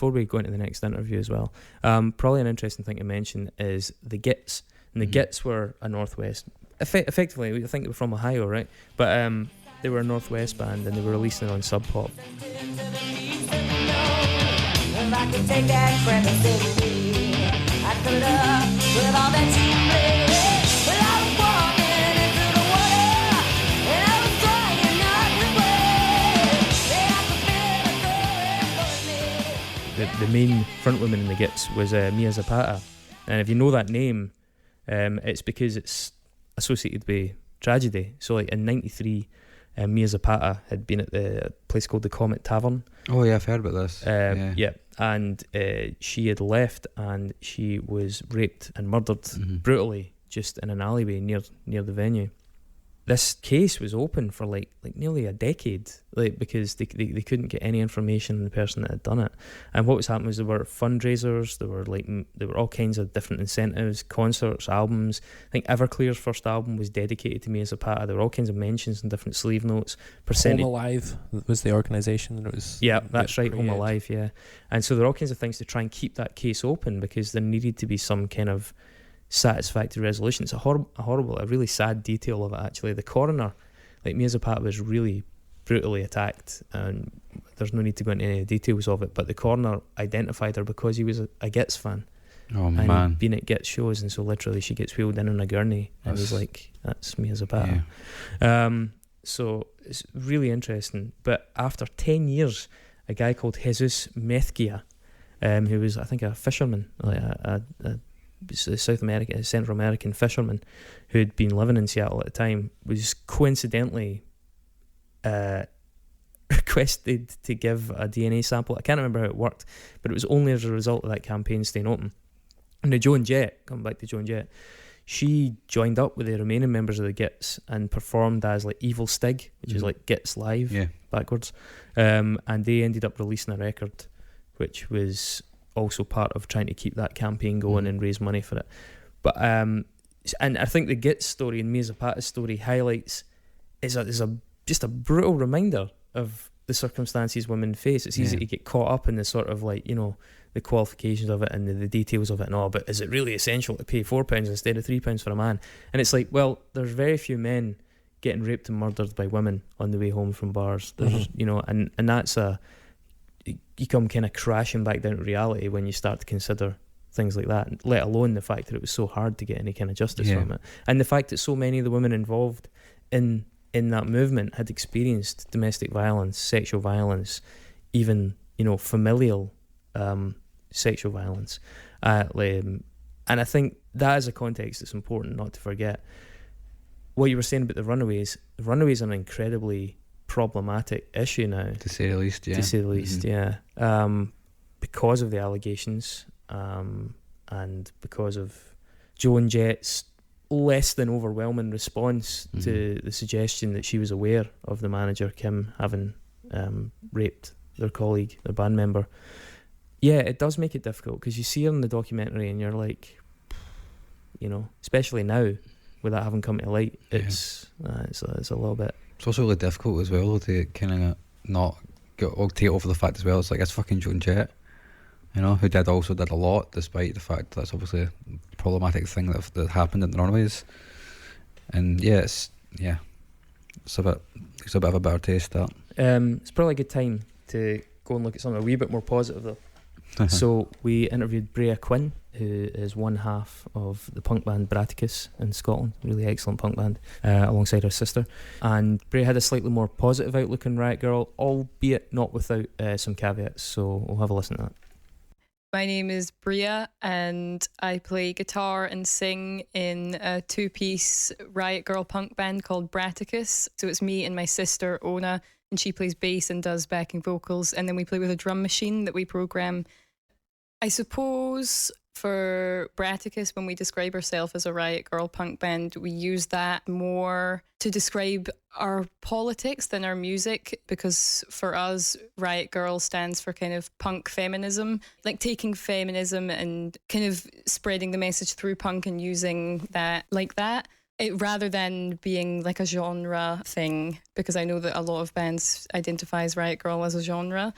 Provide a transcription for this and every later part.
before we go into the next interview as well, probably an interesting thing to mention is the Gits. And the Gits were a Northwest, effectively, I think they were from Ohio, right? But they were a Northwest band, and they were releasing it on Sub Pop. The main frontwoman in the Gits was Mia Zapata, and if you know that name, it's because it's associated with tragedy. So like in '93, Mia Zapata had been at the place called the Comet Tavern. Oh yeah, I've heard about this. Yeah, and she had left, and she was raped and murdered brutally just in an alleyway near the venue. This case was open for like nearly a decade, because they couldn't get any information on the person that had done it. And what was happening was there were fundraisers, there were all kinds of different incentives, concerts, albums. I think Everclear's first album was dedicated to Mia Zapata. There were all kinds of mentions and different sleeve notes. Home Alive was the organisation that it was. Yeah, that's right, Home Alive. Yeah, and so there were all kinds of things to try and keep that case open, because there needed to be some kind of satisfactory resolution. It's a really sad detail of it, actually. The coroner, like, Mia Zapata was really brutally attacked, and there's no need to go into any details of it, but the coroner identified her because he was a Gits fan. Oh, and man. he'd been at Gits shows, and so literally she gets wheeled in on a gurney, and he's like, that's Mia Zapata. Yeah. So it's really interesting. But after 10 years, a guy called Jesus Mezquia, who was, I think, a fisherman, like a Central American fisherman who'd been living in Seattle at the time, was coincidentally requested to give a DNA sample. I can't remember how it worked, but it was only as a result of that campaign staying open. And Joan Jett, coming back to Joan Jett, she joined up with the remaining members of the Gits and performed as like Evil Stig, which is like Gits Live backwards, and they ended up releasing a record which was also part of trying to keep that campaign going and raise money for it. But and I think the Gits story and Mia Zapata's story highlights is just a brutal reminder of the circumstances women face. It's easy to get caught up in the sort of like, you know, the qualifications of it and the details of it and all, but is it really essential to pay £4 instead of £3 for a man? And it's like, well, there's very few men getting raped and murdered by women on the way home from bars. There's you know, and that's you come kind of crashing back down to reality when you start to consider things like that, let alone the fact that it was so hard to get any kind of justice from it, and the fact that so many of the women involved in that movement had experienced domestic violence, sexual violence, even, you know, familial sexual violence, and I think that is a context that's important not to forget. What you were saying about the Runaways are an incredibly problematic issue now, to say the least. Because of the allegations, and because of Joan Jett's less than overwhelming response to the suggestion that she was aware of the manager Kim having raped their colleague, their band member. Yeah, it does make it difficult, because you see her in the documentary and you're like, you know, especially now with that having come to light, it's a little bit. It's also really difficult as well to kind of not take over the fact as well. It's like, it's fucking Joan Jett, you know, who did a lot, despite the fact that's obviously a problematic thing that happened in the Runaways. And it's a bit of a bad taste, that. It's probably a good time to go and look at something a wee bit more positive though. So we interviewed Breagha Cuinn, who is one half of the punk band Bratakus in Scotland, really excellent punk band, alongside her sister. And Breagha had a slightly more positive outlook on Riot Grrl, albeit not without some caveats, so we'll have a listen to that. My name is Breagha, and I play guitar and sing in a two-piece Riot Grrl punk band called Bratakus. So it's me and my sister Ona, and she plays bass and does backing vocals, and then we play with a drum machine that we program. I suppose for Bratakus, when we describe ourselves as a Riot Grrl punk band, we use that more to describe our politics than our music, because for us, Riot Grrl stands for kind of punk feminism, like taking feminism and kind of spreading the message through punk and using that like that. rather than being like a genre thing, because I know that a lot of bands identify as Riot Grrl as a genre.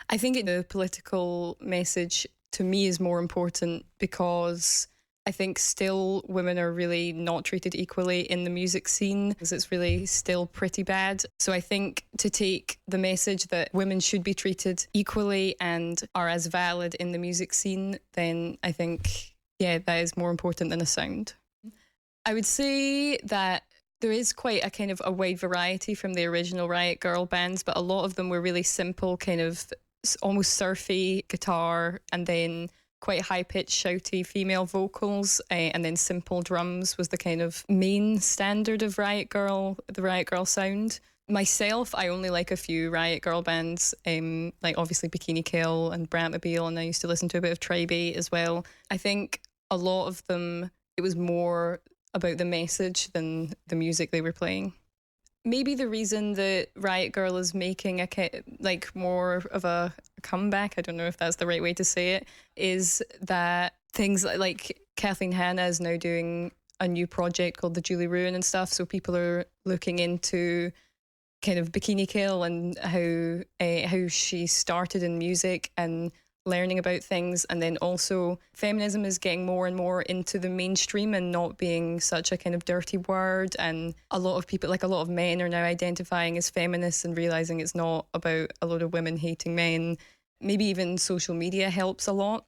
I think the political message to me is more important, because I think still women are really not treated equally in the music scene, because it's really still pretty bad. So I think to take the message that women should be treated equally and are as valid in the music scene, then I think, yeah, that is more important than a sound. I would say that there is quite a kind of a wide variety from the original Riot Grrl bands, but a lot of them were really simple, kind of almost surfy guitar, and then quite high-pitched, shouty female vocals, and then simple drums was the kind of main standard of Riot Grrl, the Riot Grrl sound. Myself, I only like a few Riot Grrl bands, like obviously Bikini Kill and Bratmobile, and I used to listen to a bit of Tribe as well. I think a lot of them, it was more about the message than the music they were playing. Maybe the reason that Riot Grrl is making like more of a comeback, I don't know if that's the right way to say it, is that things like Kathleen Hanna is now doing a new project called the Julie Ruin and stuff, so people are looking into kind of Bikini Kill and how she started in music and learning about things. And then also feminism is getting more and more into the mainstream and not being such a kind of dirty word, and a lot of people, like a lot of men, are now identifying as feminists and realizing it's not about a lot of women hating men. Maybe even social media helps a lot.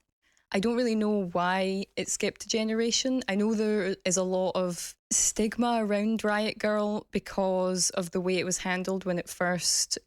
I don't really know why it skipped a generation. I know there is a lot of stigma around Riot Grrl because of the way it was handled when the first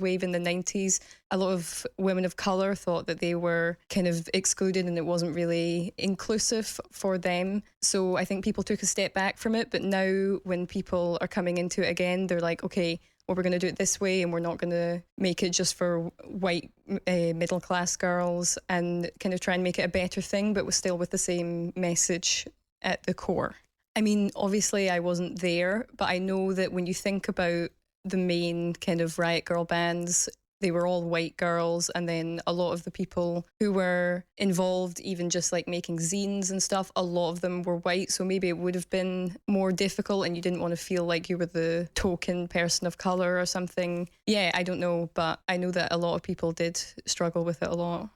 wave in the 90s. A lot of women of colour thought that they were kind of excluded and it wasn't really inclusive for them. So I think people took a step back from it. But now when people are coming into it again, they're like, okay, well, we're going to do it this way, and we're not going to make it just for white middle class girls, and kind of try and make it a better thing, but still with the same message at the core. I mean, obviously I wasn't there, but I know that when you think about the main kind of Riot Grrl bands, they were all white girls, and then a lot of the people who were involved, even just like making zines and stuff, a lot of them were white, so maybe it would have been more difficult and you didn't want to feel like you were the token person of colour or something. Yeah, I don't know, but I know that a lot of people did struggle with it a lot.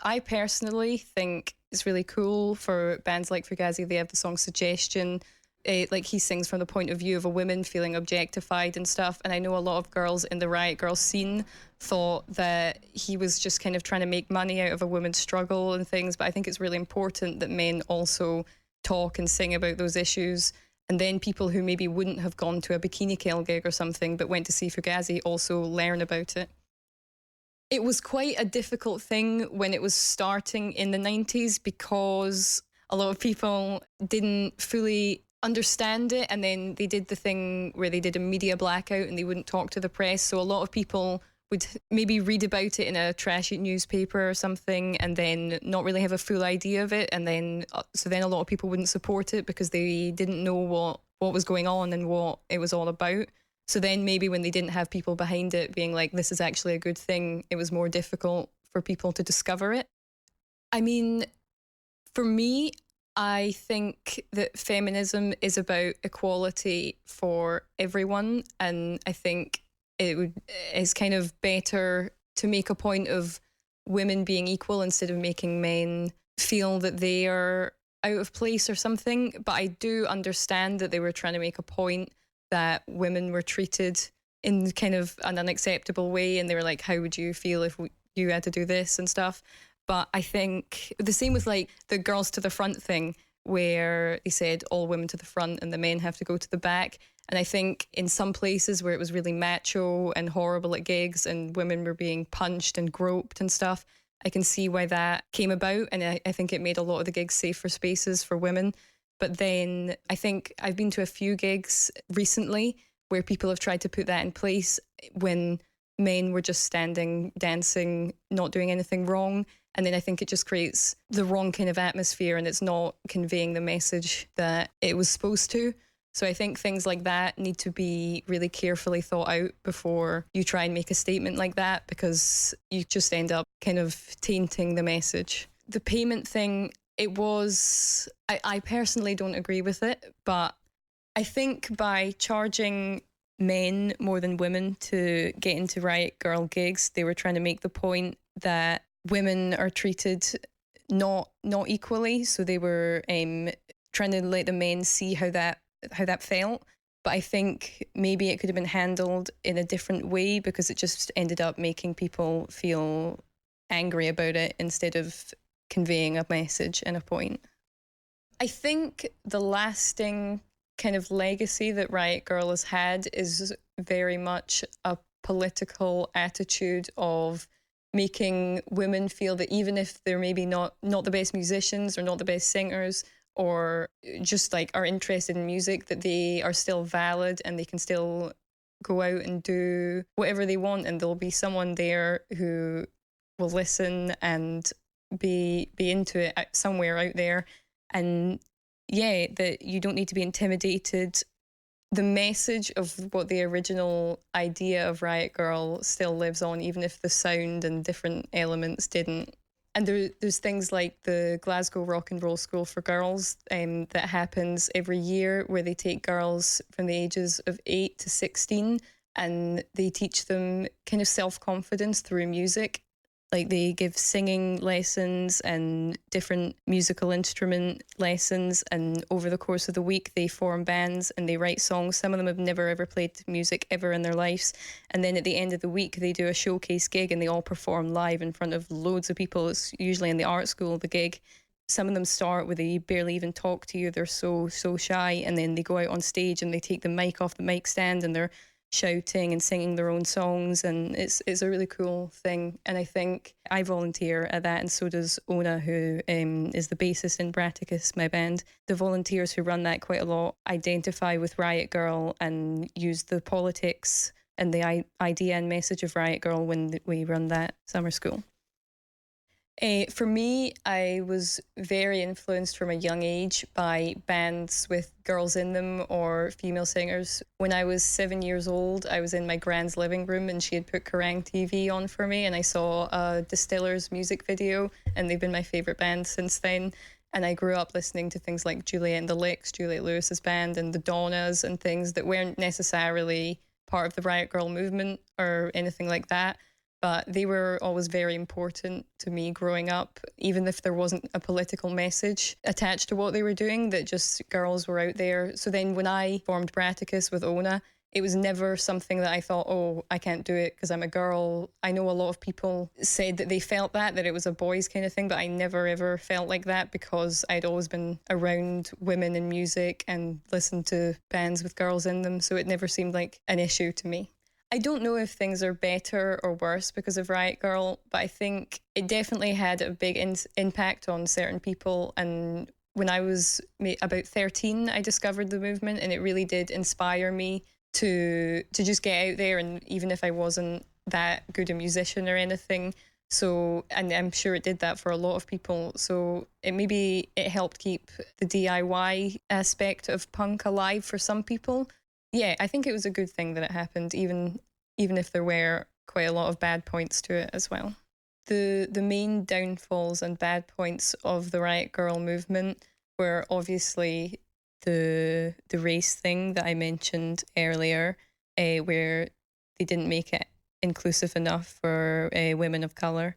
I personally think it's really cool for bands like Fugazi. They have the song Suggestion. Like he sings from the point of view of a woman feeling objectified and stuff, and I know a lot of girls in the Riot Grrl scene thought that he was just kind of trying to make money out of a woman's struggle and things, but I think it's really important that men also talk and sing about those issues, and then people who maybe wouldn't have gone to a Bikini Kill gig or something but went to see Fugazi also learn about it. It was quite a difficult thing when it was starting in the 90s because a lot of people didn't fully understand it, and then they did the thing where they did a media blackout and they wouldn't talk to the press, so a lot of people would maybe read about it in a trashy newspaper or something and then not really have a full idea of it, and then so then a lot of people wouldn't support it because they didn't know what was going on and what it was all about. So then maybe when they didn't have people behind it being like, this is actually a good thing, it was more difficult for people to discover it. I mean, for me, I think that feminism is about equality for everyone, and I think it's kind of better to make a point of women being equal instead of making men feel that they are out of place or something. But I do understand that they were trying to make a point that women were treated in kind of an unacceptable way, and they were like, how would you feel if you had to do this and stuff? But I think the same with like the girls to the front thing, where they said all women to the front and the men have to go to the back. And I think in some places where it was really macho and horrible at gigs and women were being punched and groped and stuff, I can see why that came about. And I think it made a lot of the gigs safer spaces for women. But then I think I've been to a few gigs recently where people have tried to put that in place when men were just standing, dancing, not doing anything wrong. And then I think it just creates the wrong kind of atmosphere and it's not conveying the message that it was supposed to. So I think things like that need to be really carefully thought out before you try and make a statement like that, because you just end up kind of tainting the message. The payment thing, I personally don't agree with it, but I think by charging men more than women to get into Riot Grrl gigs, they were trying to make the point that women are treated not equally. So they were trying to let the men see how that felt. But I think maybe it could have been handled in a different way, because it just ended up making people feel angry about it instead of conveying a message and a point. I think the lasting kind of legacy that Riot Grrl has had is very much a political attitude of making women feel that even if they're maybe not the best musicians or not the best singers, or just like are interested in music, that they are still valid and they can still go out and do whatever they want, and there'll be someone there who will listen and be into it somewhere out there. And yeah, that you don't need to be intimidated. The message of what the original idea of Riot Grrl still lives on, even if the sound and different elements didn't. And there's things like the Glasgow Rock and Roll School for Girls that happens every year, where they take girls from the ages of 8 to 16 and they teach them kind of self-confidence through music. Like they give singing lessons and different musical instrument lessons, and over the course of the week they form bands and they write songs. Some of them have never ever played music ever in their lives, and then at the end of the week they do a showcase gig and they all perform live in front of loads of people. It's usually in the art school, the gig. Some of them start where they barely even talk to you, they're so shy, and then they go out on stage and they take the mic off the mic stand and they're shouting and singing their own songs, and it's a really cool thing. And I think I volunteer at that, and so does Ona, who is the bassist in Bratakus, my band. The volunteers who run that quite a lot identify with Riot Grrl and use the politics and the idea and message of Riot Grrl when we run that summer school. For me, I was very influenced from a young age by bands with girls in them or female singers. When I was 7 years old, I was in my grand's living room and she had put Kerrang TV on for me, and I saw a Distillers music video, and they've been my favourite band since then. And I grew up listening to things like Juliet and the Licks, Juliet Lewis's band, and the Donnas, and things that weren't necessarily part of the Riot Grrl movement or anything like that. But they were always very important to me growing up, even if there wasn't a political message attached to what they were doing, that just girls were out there. So then when I formed Bratakus with Ona, it was never something that I thought, oh, I can't do it because I'm a girl. I know a lot of people said that they felt that it was a boys kind of thing, but I never ever felt like that, because I'd always been around women in music and listened to bands with girls in them. So it never seemed like an issue to me. I don't know if things are better or worse because of Riot Grrl, but I think it definitely had a big impact on certain people. And when I was about 13, I discovered the movement, and it really did inspire me to just get out there, and even if I wasn't that good a musician or anything. So, and I'm sure it did that for a lot of people. So it helped keep the DIY aspect of punk alive for some people. Yeah, I think it was a good thing that it happened, even if there were quite a lot of bad points to it as well. The main downfalls and bad points of the Riot Grrl movement were obviously the race thing that I mentioned earlier, where they didn't make it inclusive enough for women of colour.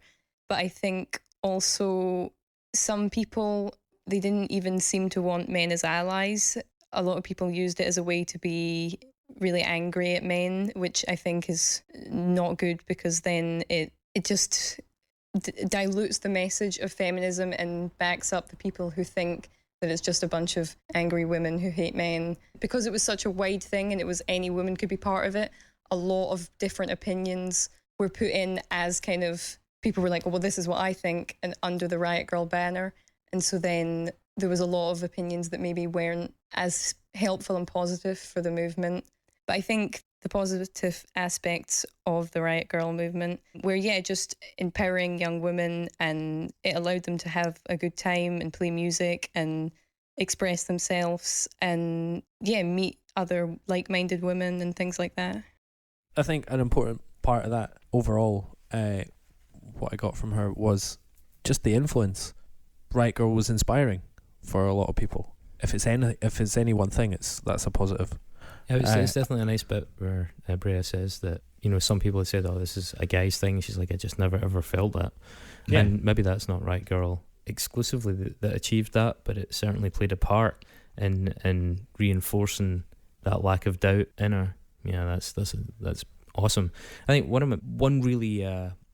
But I think also some people, they didn't even seem to want men as allies. A lot of people used it as a way to be really angry at men, which I think is not good, because then it just dilutes the message of feminism and backs up the people who think that it's just a bunch of angry women who hate men. Because it was such a wide thing and it was any woman could be part of it, a lot of different opinions were put in as kind of, people were like, oh, well, this is what I think, and under the Riot Grrl banner. And so then there was a lot of opinions that maybe weren't as helpful and positive for the movement. But I think the positive aspects of the Riot Grrl movement were, just empowering young women, and it allowed them to have a good time and play music and express themselves and, meet other like-minded women and things like that. I think an important part of that overall, what I got from her was just the influence. Riot Grrl was inspiring for a lot of people. if it's any one thing, that's a positive. It's definitely a nice bit where Breagha says that, you know, some people have said, oh, this is a guy's thing. She's like, I just never ever felt that. Yeah. And maybe that's not Riot Grrl exclusively that achieved that, but it certainly played a part in reinforcing that lack of doubt in her. Yeah, that's awesome. I think one really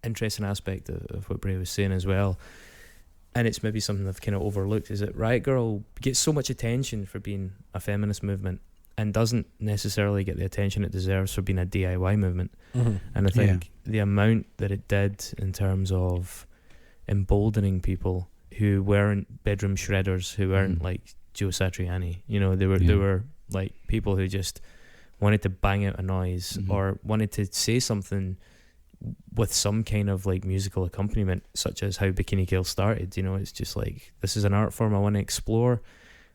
interesting aspect of what Breagha was saying as well, and it's maybe something I've kind of overlooked, is that Riot Grrl gets so much attention for being a feminist movement and doesn't necessarily get the attention it deserves for being a DIY movement. Mm-hmm. And I think the amount that it did in terms of emboldening people who weren't bedroom shredders, who weren't like Joe Satriani, you know, they were like people who just wanted to bang out a noise or wanted to say something with some kind of like musical accompaniment, such as how Bikini Kill started. You know, it's just like, this is an art form I want to explore.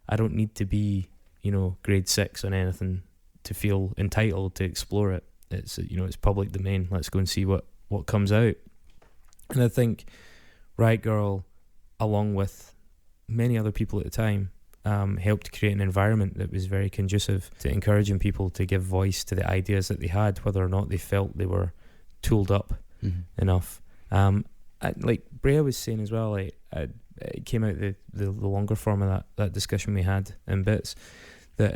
I don't need to be, you know, grade 6 on anything to feel entitled to explore it. It's, you know, it's public domain. Let's go and see what comes out. And I think Riot Grrl, along with many other people at the time, helped create an environment that was very conducive to encouraging people to give voice to the ideas that they had, whether or not they felt they were tooled up enough. Like Breagha was saying as well, like it came out the longer form of that discussion we had in bits, that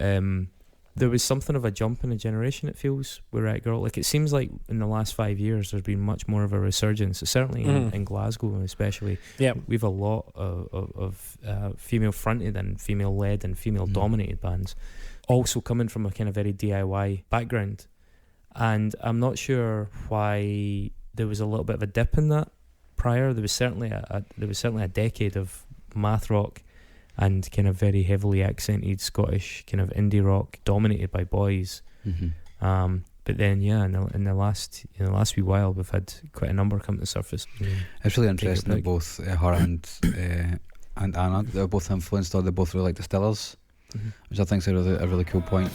there was something of a jump in a generation, it feels, with Riot Grrl. Like, it seems like in the last 5 years there's been much more of a resurgence, certainly in Glasgow especially. Yeah, we've a lot of female fronted and female led and female dominated bands, also coming from a kind of very DIY background. And I'm not sure why there was a little bit of a dip in that prior. There was certainly a decade of math rock and kind of very heavily accented Scottish kind of indie rock dominated by boys. But then, in the last wee while, we've had quite a number come to the surface. It's really interesting that both her and Anna, they're both influenced, or they both really like the Stillers, which I think is a really cool point.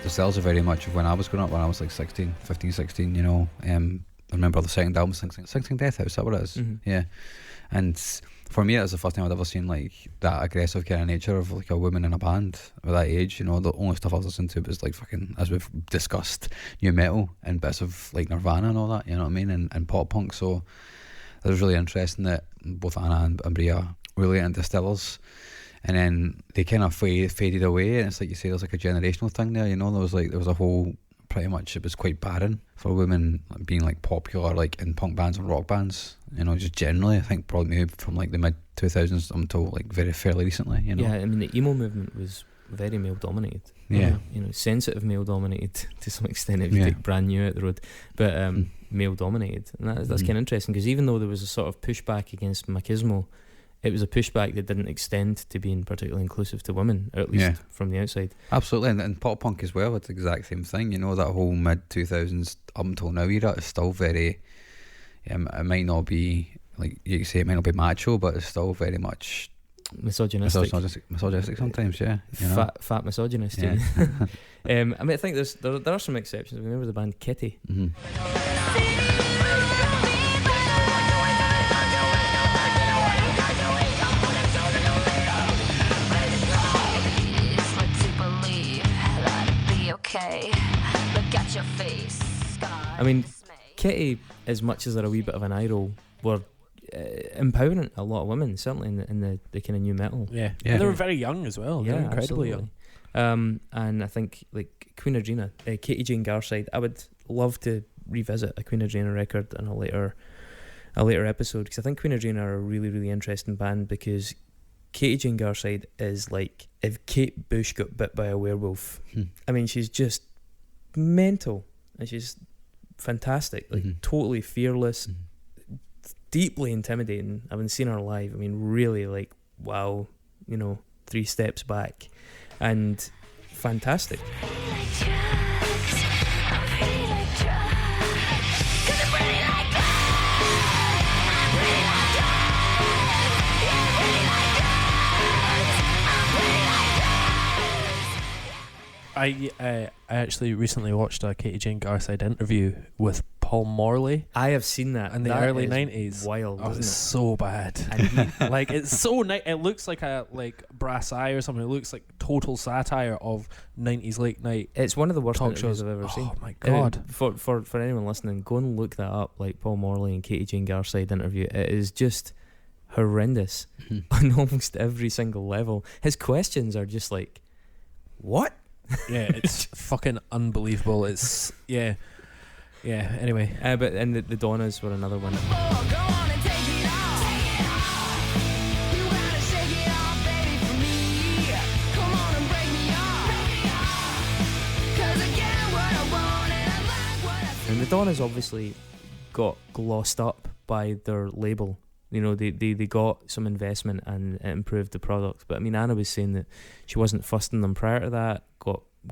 Cells are very much of when I was growing up, when I was like 15, 16, you know. I remember the second album, Sing Death House, is that what it is? Yeah. And for me, it was the first time I'd ever seen like that aggressive kind of nature of like a woman in a band at that age, you know. The only stuff I was listening to was like fucking, as we've discussed, new metal and bits of like Nirvana and all that, you know what I mean, and pop punk. So it was really interesting that both Anna and Breagha really into Stillers. And then they kind of faded away, and it's like you say, there's like a generational thing there, you know. There was a whole, pretty much, it was quite barren for women being like popular, like in punk bands and rock bands, you know, just generally. I think probably maybe from like the mid 2000s until like fairly recently, you know. Yeah, I mean, the emo movement was very male dominated. Yeah, you know, sensitive male dominated to some extent if you take Brand New out the road, but male dominated, and that's kind of interesting, because even though there was a sort of pushback against machismo, it was a pushback that didn't extend to being particularly inclusive to women, or at least from the outside. Absolutely, and pop punk as well, it's the exact same thing, you know. That whole mid 2000s up until now era is still very, it might not be, like you say, it might not be macho, but it's still very much misogynistic sometimes, yeah, you know? fat misogynist. Yeah. I mean, I think there are some exceptions. Remember the band Kitty? I mean, Kitty, as much as they're a wee bit of an idol, were empowering a lot of women, certainly in the kind of new metal. Yeah. And they were very young as well. Yeah, incredibly young. And I think like Queen Adrena, Katie Jane Garside, I would love to revisit a Queen Adrena record in a later episode, because I think Queen Adrena are a really, really interesting band, because Katie Jane Garside is like if Kate Bush got bit by a werewolf. I mean, she's just mental, and she's fantastic, like totally fearless, deeply intimidating. I've seen her live. I mean, really, like, wow, you know, 3 steps back, and fantastic. I actually recently watched a Katie Jane Garside interview with Paul Morley I have seen that in the That early is 90s. Wild, Oh, isn't it's it? so bad. And he, Like, it's so it looks like a brass eye or something. It looks like total satire of 90s late night it's one of the worst talk interviews shows I've ever seen. Oh my god. For anyone listening, go and look that up. Like Paul Morley and Katie Jane Garside interview. It is just horrendous on almost every single level. His questions are just like, what? Yeah, it's fucking unbelievable. It's yeah. Anyway, But and the Donnas were another one. And the Donnas obviously got glossed up by their label. You know, they got some investment and it improved the product. But I mean, Anna was saying that she wasn't fussed in them prior to that,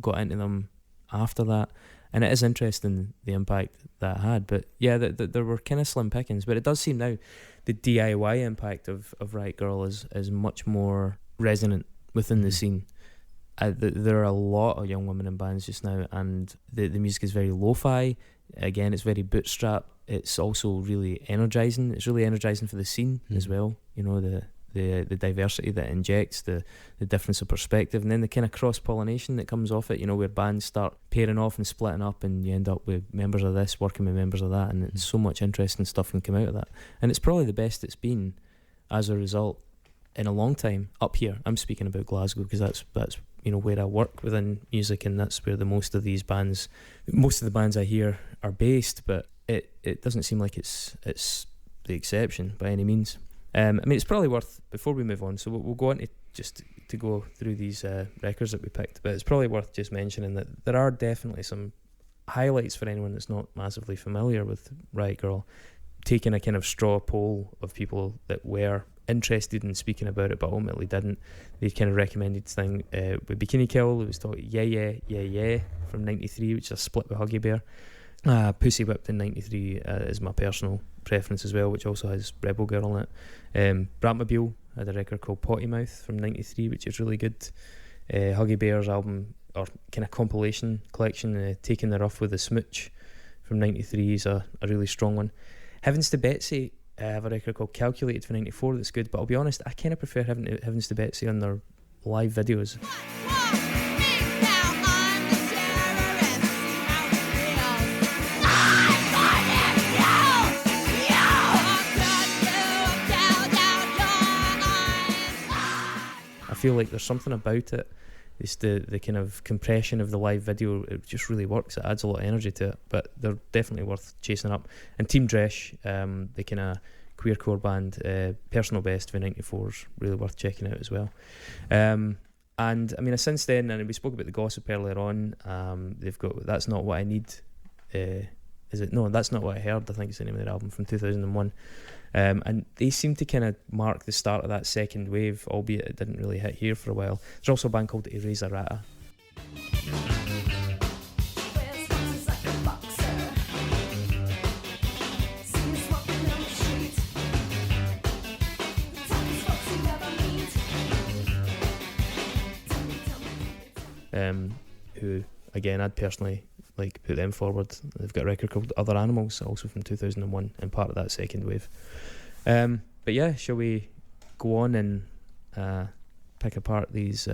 got into them after that. And it is interesting the impact that had. But yeah, there were kind of slim pickings. But it does seem now the DIY impact of Riot Grrl is much more resonant within the scene. There are a lot of young women in bands just now, and the music is very lo-fi. Again, it's very bootstrap. It's also really energizing. It's really energizing for the scene as well. You know, the diversity that it injects, the difference of perspective, and then the kind of cross-pollination that comes off it, you know, where bands start pairing off and splitting up, and you end up with members of this working with members of that, and it's so much interesting stuff can come out of that. And it's probably the best it's been as a result in a long time up here. I'm speaking about Glasgow because that's you know, where I work within music, and that's where most of the bands I hear are based, but it doesn't seem like it's the exception by any means. I mean, it's probably worth, before we move on, so we'll go on to just to go through these records that we picked, but it's probably worth just mentioning that there are definitely some highlights for anyone that's not massively familiar with Riot Grrl, taking a kind of straw poll of people that were interested in speaking about it but ultimately didn't. They kind of recommended thing with Bikini Kill. It was called Yeah from 93, which is a split with Huggy Bear. Pussy Whipped in 93 is my personal preference as well, which also has Rebel Girl in it. Bratmobile had a record called Potty Mouth from 93, which is really good. Huggy Bear's album, or kind of compilation collection, Taking the Rough with the Smooch from 93 is a really strong one. Heavens to Betsy have a record called Calculated for 94 that's good, but I'll be honest, I kind of prefer Heavens to Betsy on their live videos. I feel like there's something about it. It's the kind of compression of the live video. It just really works. It adds a lot of energy to it. But they're definitely worth chasing up. And Team Dresh, the kind of queercore band, Personal Best for 94 is really worth checking out as well. And I mean, since then, and we spoke about the Gossip earlier on. They've got That's Not What I Need. Is it? No, That's Not What I Heard, I think is the name of their album, from 2001. And they seem to kind of mark the start of that second wave, albeit it didn't really hit here for a while. There's also a band called Eraser Rata. Who, again, I'd personally like put them forward. They've got a record called Other Animals, also from 2001, and part of that second wave. But yeah, shall we go on and pick apart these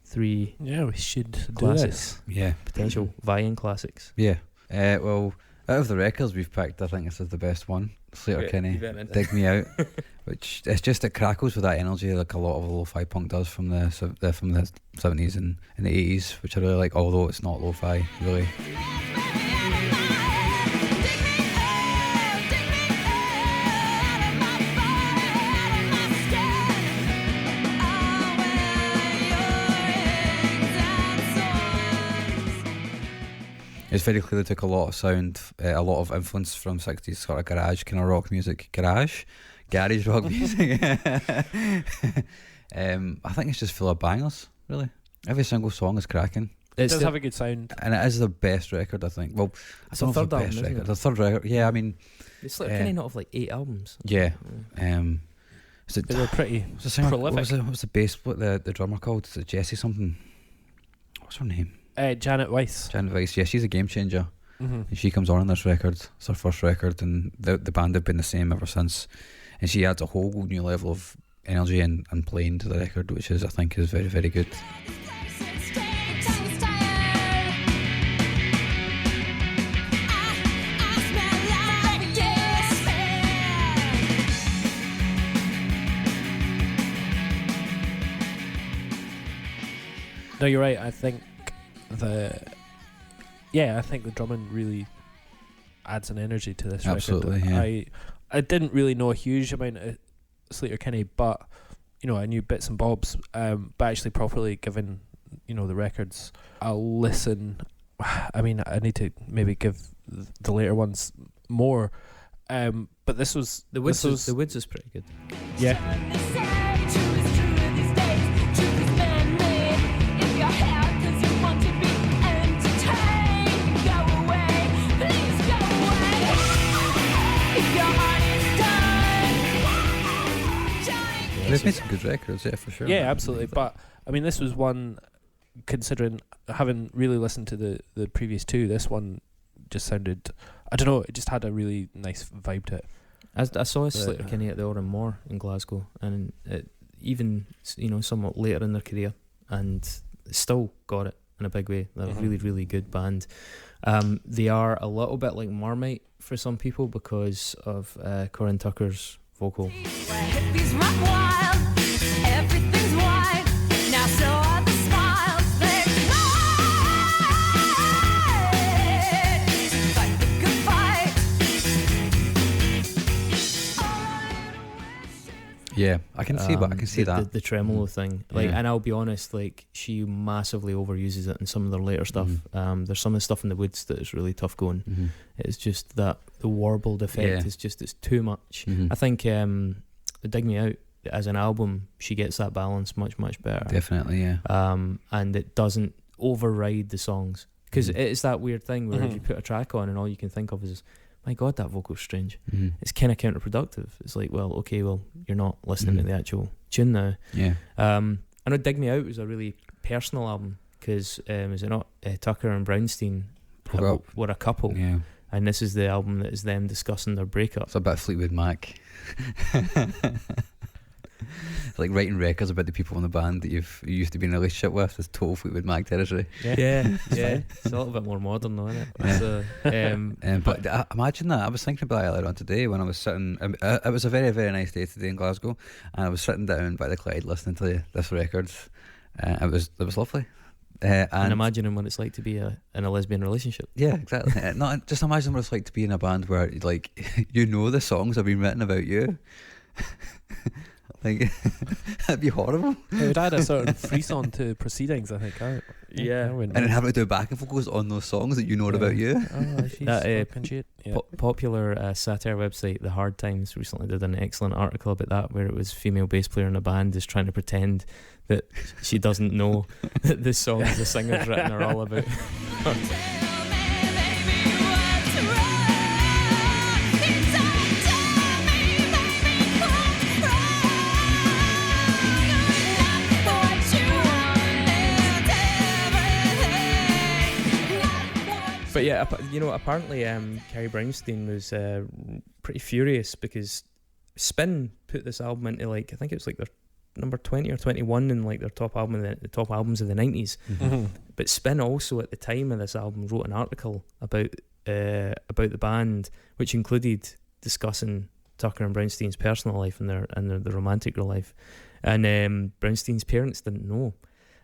three yeah, we should classics? do Yeah. Potential vying classics. Yeah. Well, out of the records we've picked, I think this is the best one. Sleater-Kinney, Dig Me Out, which it's just it crackles with that energy like a lot of lo-fi punk does from the 70s and the 80s, which I really like, although it's not lo-fi really. It's very clear they took a lot of sound, a lot of influence from 60s sort of garage kind of rock music. Garage rock music. I think it's just full of bangers, really. Every single song is cracking. It does have a good sound. And it is the best record, I think. Well, it's the third album, isn't it? The third record, yeah, I mean... It's like kind of not of like 8 albums. Yeah. They were pretty prolific. What was the bass, the drummer called? Is it Jesse something? What's her name? Janet Weiss. Janet Weiss, yeah, she's a game changer. Mm-hmm. And she comes on this record. It's her first record, and the band have been the same ever since. And she adds a whole new level of energy and playing to the record, which is, I think, is very, very good. No, you're right. I think the drumming really adds an energy to this Absolutely, record. yeah. I didn't really know a huge amount of Sleater-Kinney, but I knew bits and bobs. But actually properly giving the records a listen. I mean, I need to maybe give the later ones more. But this was The Woods is pretty good. Yeah. They've made some good records, yeah, for sure. Yeah, absolutely. But I mean, this was one, considering having really listened to the previous two, this one just sounded, I don't know, it just had a really nice vibe to it. I saw Sleater-Kinney at the Oran Moor in Glasgow, and even somewhat later in their career, and still got it in a big way. They're a really, really good band. They are a little bit like Marmite for some people because of Corinne Tucker's vocal. Hippies rock wild, everything's wide. Now so are the smiles. They fight the good fight. Yeah, I can see, but I can see that the tremolo thing, like, Yeah. and I'll be honest, like, she massively overuses it in some of their later stuff. There's some of the stuff in the Woods that is really tough going. It's just that the warbled effect is just, it's too much. I think Dig Me Out as an album, she gets that balance much better. Definitely, yeah. And it doesn't override the songs, because it's that weird thing where if you put a track on and all you can think of is, my God, that vocal's strange. It's kind of counterproductive. It's like, well, okay, well, you're not listening to the actual tune now. Yeah. I know Dig Me Out was a really personal album because, is it not, Tucker and Brownstein were a couple. Yeah. And this is the album that is them discussing their breakup. It's a bit Fleetwood Mac. It's like writing records about the people in the band that you used to be in a relationship with. It's total Fleetwood Mac territory. Yeah. It's a little bit more modern though, isn't it? Yeah. But imagine that. I was thinking about it earlier on today when I was sitting. It was a very, very nice day today in Glasgow, and I was sitting down by the Clyde listening to this record. It was lovely. And imagining what it's like to be in a lesbian relationship. Yeah, exactly. Not just imagine what it's like to be in a band where, like, the songs have been written about you. Like, that'd be horrible. It would add a sort of frisson to proceedings, I think. And then having to do backing vocals on those songs that know about you. Oh, she's that fucking shit. Popular satire website, The Hard Times, recently did an excellent article about that, where it was female bass player in a band is trying to pretend that she doesn't know that the songs the singer's written are all about. But yeah, apparently Carrie Brownstein was pretty furious because Spin put this album into, like, I think it was like their number 20 or 21 in like their top albums of the 90s. But Spin also at the time of this album wrote an article about the band, which included discussing Tucker and Brownstein's personal life and their romantic life, and Brownstein's parents didn't know,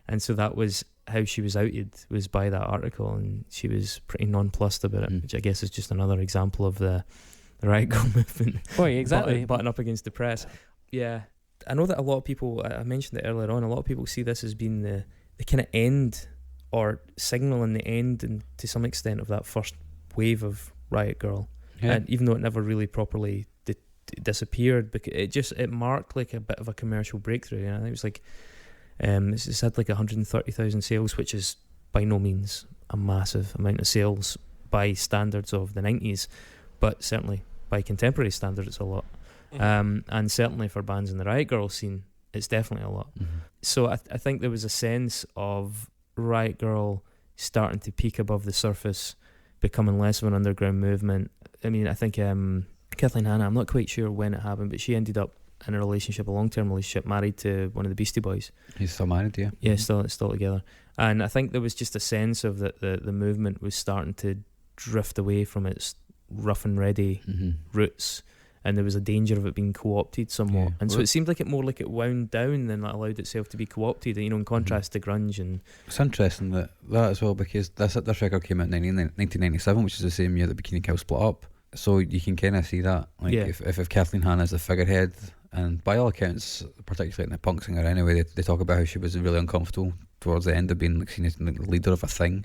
and so that was how she was outed, was by that article, and she was pretty nonplussed about it, which I guess is just another example of the Riot Grrl movement. Oh, exactly. Button up against the press. Yeah, I know that a lot of people, I mentioned it earlier on, a lot of people see this as being the kind of end, or signaling the end, and to some extent, of that first wave of Riot Grrl. And even though it never really properly disappeared, because it marked like a bit of a commercial breakthrough. I think it was like, it's had like 130,000 sales, which is by no means a massive amount of sales by standards of the 90s, but certainly by contemporary standards it's a lot. And certainly for bands in the Riot Grrl scene, it's definitely a lot. So I think there was a sense of Riot Grrl starting to peak above the surface, becoming less of an underground movement. I mean, I think Kathleen Hanna, I'm not quite sure when it happened, but she ended up in a relationship, a long-term relationship, married to one of the Beastie Boys. He's still married, yeah. Yeah, still together. And I think there was just a sense of that the movement was starting to drift away from its rough and ready roots, and there was a danger of it being co-opted somewhat. Yeah. And so it seemed like it wound down than it allowed itself to be co-opted, in contrast to grunge. And it's interesting that as well, because this record came out in 1997, which is the same year that Bikini Kill split up. So you can kind of see that, like, if Kathleen Hanna is the figurehead, and by all accounts, particularly in the punk singer anyway, they talk about how she was really uncomfortable towards the end of being like, seen as the leader of a thing.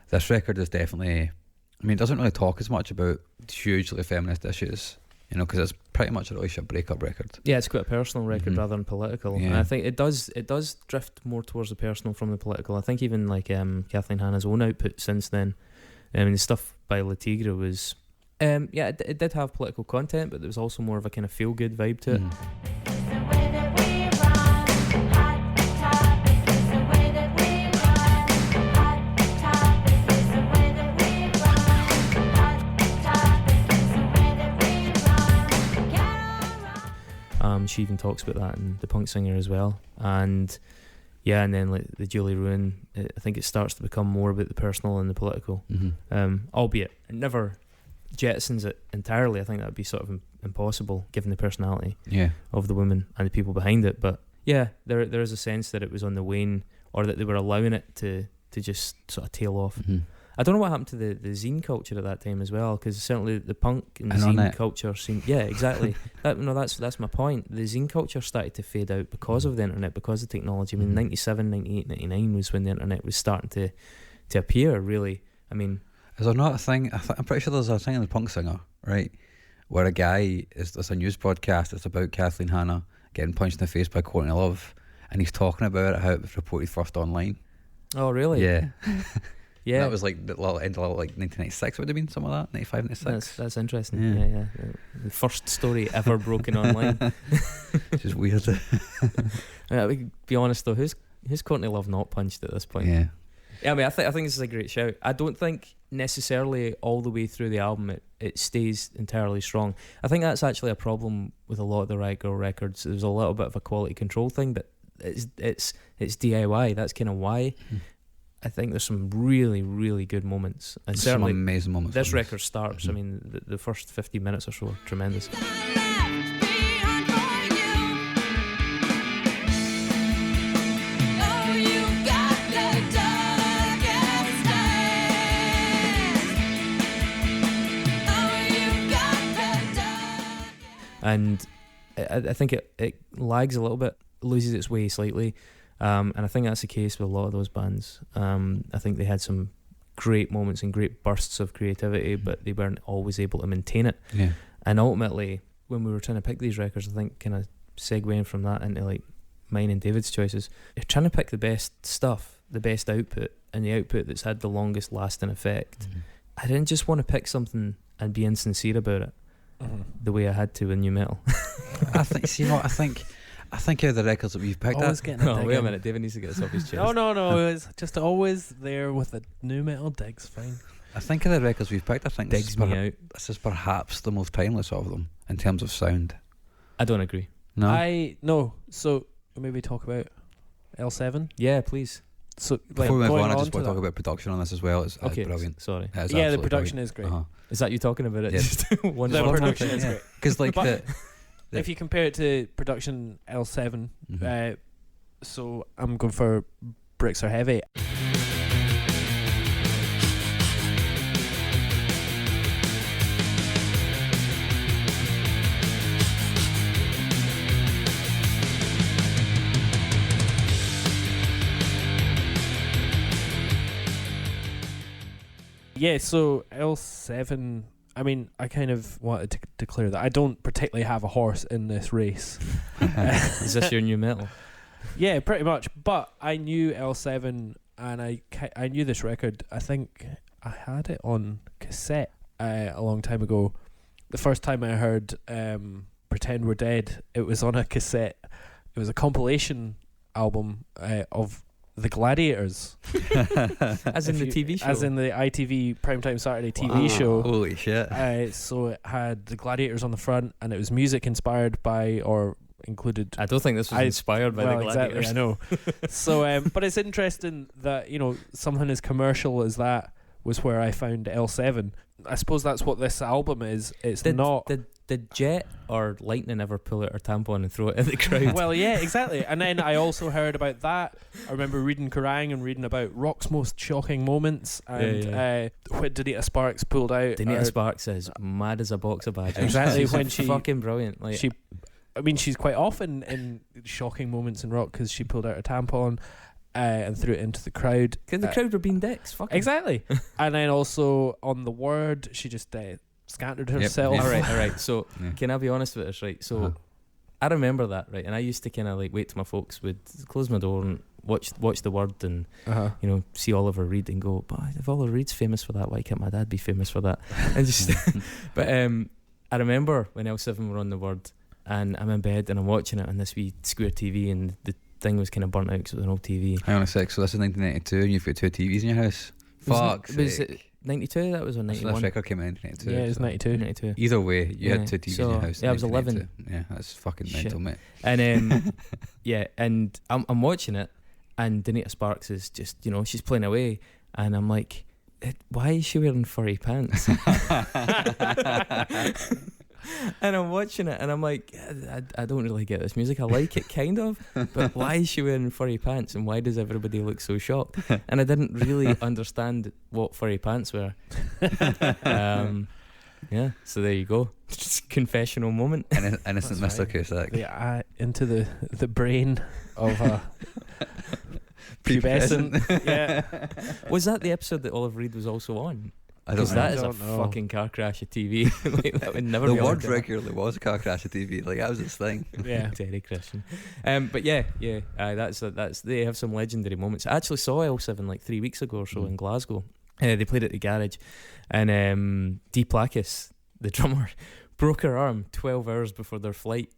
This record is definitely, I mean, it doesn't really talk as much about hugely feminist issues, because it's pretty much a relationship breakup record. Yeah, it's quite a personal record rather than political. Yeah. And I think it does drift more towards the personal from the political. I think even like Kathleen Hanna's own output since then, the stuff by Le Tigre was, it did have political content, but there was also more of a kind of feel good vibe to it. She even talks about that in The Punk Singer as well. And then like the Julie Ruin, I think it starts to become more about the personal and the political. Albeit it never jettisons it entirely. I think that would be sort of impossible given the personality of the women and the people behind it. But yeah, there is a sense that it was on the wane, or that they were allowing it to just sort of tail off. I don't know what happened to the zine culture at that time as well, because certainly the punk and zine culture seemed... Yeah, exactly. That's my point. The zine culture started to fade out because of the internet, because of technology. I mean, 97, 98, 99 was when the internet was starting to appear, really. I mean... Is there not a thing... I'm pretty sure there's a thing in The Punk Singer, right, where a guy... There's a news podcast that's about Kathleen Hanna getting punched in the face by Courtney Love, and he's talking about how it was reported first online. Oh, really? Yeah. Yeah, that was like the end of like 1996 would have been, some of that, 95, 96. That's interesting. Yeah. The first story ever broken online. Which is weird. We be honest though, who's Courtney Love not punched at this point? Yeah, I mean, I think this is a great shout. I don't think necessarily all the way through the album it stays entirely strong. I think that's actually a problem with a lot of the Riot Grrl records. There's a little bit of a quality control thing, but it's DIY. That's kind of why. I think there's some really, really good moments, and there's certainly some amazing moments. This record starts. I mean, the first 50 minutes or so are tremendous. And I think it lags a little bit, loses its way slightly. And I think that's the case with a lot of those bands. I think they had some great moments and great bursts of creativity, but they weren't always able to maintain it. Yeah. And ultimately, when we were trying to pick these records, I think kind of segueing from that into like mine and David's choices, you're trying to pick the best stuff, the best output, and the output that's had the longest lasting effect. I didn't just want to pick something and be insincere about it the way I had to with new metal. I think of the records that we've picked. Always getting a dig wait a in. minute, David needs to get this off his chest. No, it's just always there with the new metal digs. Fine. I think of the records we've picked. I think Digs me out. This is perhaps the most timeless of them in terms of sound. I don't agree. No, So maybe talk about L7. Yeah, please. So before we move going on, I just to want to that. talk about production on this as well. It's Okay, brilliant. Sorry. It is Yeah, the absolutely production brilliant. is great. Is that you talking about it? Yeah. Just one The word? production is great. Because like But the if you compare it to production L7, so I'm going for Bricks Are Heavy. Yeah, so L7, I mean, I kind of wanted to declare that I don't particularly have a horse in this race. Is this your new metal? Yeah, pretty much. But I knew L7 and I knew this record. I think I had it on cassette a long time ago. The first time I heard Pretend We're Dead, it was on a cassette. It was a compilation album of The Gladiators, As in the TV show. as in the ITV Primetime Saturday TV show. Holy shit. So it had the Gladiators on the front, and it was music inspired by or included. I don't think this was inspired by the Gladiators. Exactly, I know. So, but it's interesting that, you know, something as commercial as that was where I found L7. I suppose that's what this album is. It's not. Did Jet or Lightning ever pull out her tampon and throw it at the crowd? Well, yeah, exactly. And then I also heard about that. I remember reading Kerrang and reading about Rock's most shocking moments, and when Donita Sparks pulled out. Donita Sparks is mad as a box of badgers. Exactly, She's when she fucking brilliant. Like, she's quite often in shocking moments in Rock because she pulled out her tampon and threw it into the crowd. Because the crowd were being dicks. Fucking. Exactly. And then also on The Word, she just scantered herself. Yep. All right. So can I be honest with this, right? So I remember that, right? And I used to kind of like wait till my folks would close my door and watch The Word and you know, see Oliver Reed and go, but if Oliver Reed's famous for that, why can't my dad be famous for that? And just but I remember when L7 were on The Word, and I'm in bed and I'm watching it on this wee square TV, and the thing was kind of burnt out because it was an old TV. Hang on a sec, so this is 1992 and you've got 2 TVs in your house? Fuck. Was it 92? That was on 91. This record came out in 1992. Yeah, it was 92. Either way, you had 2 TVs in your house. Yeah, I was 11. Yeah, that's fucking Shit. mental, mate. And and I'm watching it, and Donita Sparks is just, you know, she's playing away, and I'm like, why is she wearing furry pants? And I'm watching it and I'm like, I don't really get this music. I like it kind of, but why is she wearing furry pants and why does everybody look so shocked? And I didn't really understand what furry pants were. Yeah, so there you go. Just confessional moment. Innocent Mr. Cusack. Yeah, into the brain of a pubescent. Yeah. Was that the episode that Olive Reed was also on? Because that is a fucking car crash of TV. Like, that would never the be Word on. regularly was a car crash of TV. Like, that was its thing. Yeah. Terry Christian. But that's they have some legendary moments. I actually saw L7 like 3 weeks ago or so in Glasgow. They played at the garage, and Bratakus, the drummer, broke her arm 12 hours before their flight.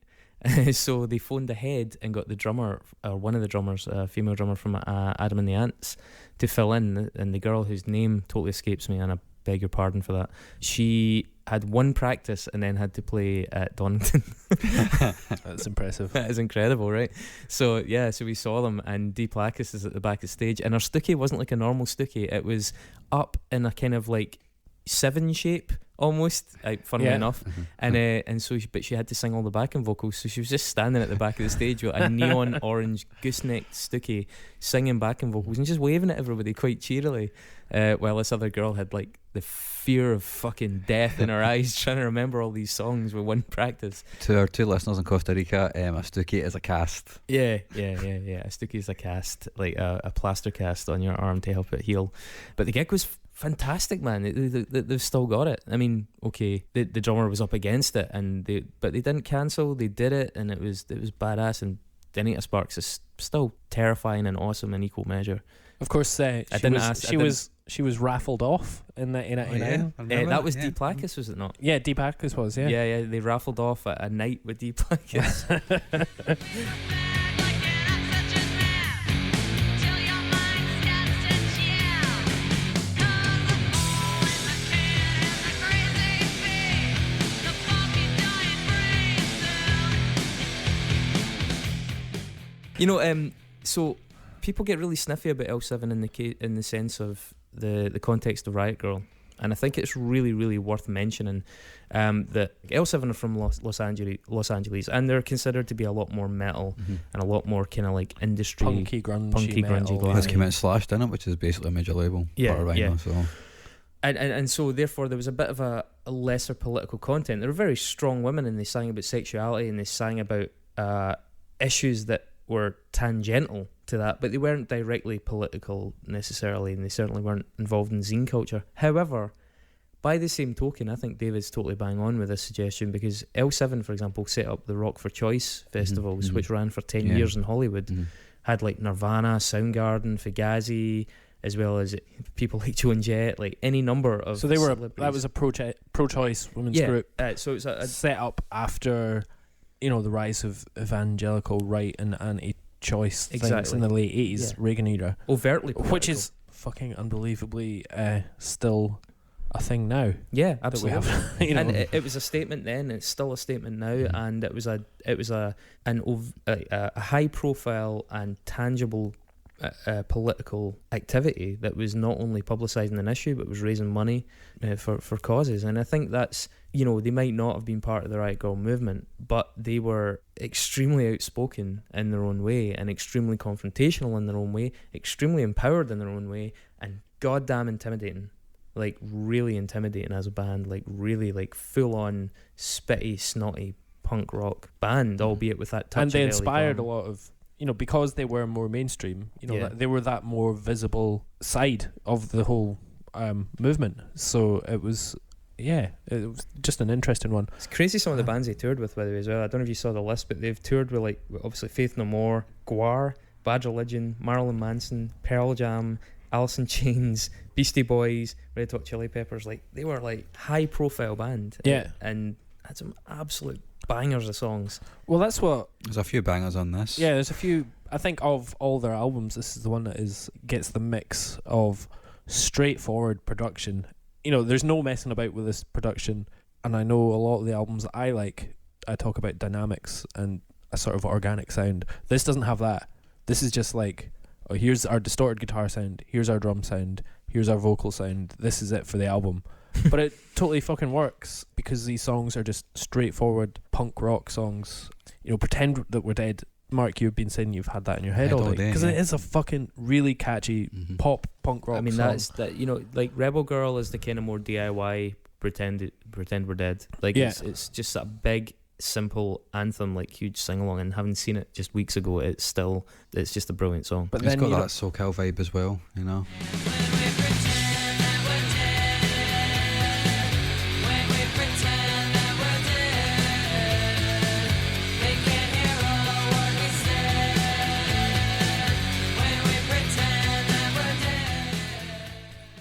So they phoned ahead and got the drummer, or one of the drummers, a female drummer from Adam and the Ants, to fill in. And the girl whose name totally escapes me, and I beg your pardon for that, she had one practice and then had to play at Donington. That's impressive. That is incredible, right? So so we saw them, and Bratakus is at the back of the stage, and her Stookie wasn't like a normal Stookie. It was up in a kind of like 7 shape almost, funnily enough, and so but she had to sing all the backing vocals, so she was just standing at the back of the stage with a neon orange gooseneck Stookie singing backing vocals and just waving at everybody quite cheerily, while this other girl had like the fear of fucking death in her eyes trying to remember all these songs with one practice. To our 2 listeners in Costa Rica, a Stookie is a cast. A Stookie is a cast, like a plaster cast on your arm to help it heal. But the gig was fantastic, man. They've still got it. I mean, okay, the drummer was up against it, but they didn't cancel. They did it, and it was badass. And Donita Sparks is still terrifying and awesome in equal measure. Of course, she was raffled off in 1989. That was Bratakus, was it not? Yeah, Bratakus was. Yeah. Yeah. They raffled off a night with Bratakus. You know, so people get really sniffy about L7 in the sense of the context of Riot Grrl, and I think it's really, really worth mentioning that L7 are from Los Angeles, and they're considered to be a lot more metal and a lot more kind of like industry punky grungy. This came out Slash, didn't it? Which is basically a major label. So. And so therefore there was a bit of a lesser political content. They were very strong women, and they sang about sexuality, and they sang about issues that were tangential to that, but they weren't directly political necessarily, and they certainly weren't involved in zine culture. However, by the same token, I think David's totally bang on with this suggestion, because L7, for example, set up the Rock for Choice festivals, which ran for 10 years in Hollywood. Had like Nirvana, Soundgarden, Fugazi, as well as people like Joan Jett, like any number of. So that was a pro-choice women's group. So it's a set up after, you know, the rise of evangelical right and choice things Exactly. in the late 80s Yeah. Reagan era, overtly political. which is fucking unbelievably still a thing now. Yeah, that we absolutely. have. You know, And it was a statement then. It's still a statement now, and it was a high profile and tangible political activity that was not only publicising an issue but was raising money for causes. And I think that's, you know, they might not have been part of the Riot Grrl movement, but they were extremely outspoken in their own way and extremely confrontational in their own way, extremely empowered in their own way, and goddamn intimidating. Like really intimidating as a band, like really like full on spitty, snotty punk rock band, albeit with that touch and they of inspired a Ellie lot of, you know, because they were more mainstream, you know, Yeah. that they were that more visible side of the whole movement. So it was just an interesting one. It's crazy some of the bands they toured with, by the way, as well. I don't know if you saw the list, but they've toured with, like, obviously Faith No More, Gwar, Bad Religion, Marilyn Manson, Pearl Jam, Alice in Chains, Beastie Boys, Red Hot Chili Peppers. Like, they were like high profile band. Yeah. And had some absolute bangers of songs. Well, that's what. There's a few bangers on this. Yeah, there's a few. I think of all their albums, this is the one that gets the mix of straightforward production. You know, there's no messing about with this production. And I know a lot of the albums that I like, I talk about dynamics and a sort of organic sound. This doesn't have that. This is just like, oh, here's our distorted guitar sound, here's our drum sound, here's our vocal sound. This is it for the album. But it totally fucking works because these songs are just straightforward punk rock songs. You know, Pretend That We're Dead. Mark, you've been saying you've had that in your head all day because it is a fucking really catchy pop punk rock. I mean, song. that's that. You know, like Rebel Girl is the kind of more DIY Pretend We're Dead. Like it's just a big, simple anthem, like huge sing along. And having seen it just weeks ago, it's just a brilliant song. But It's then got you that know, SoCal vibe as well, you know.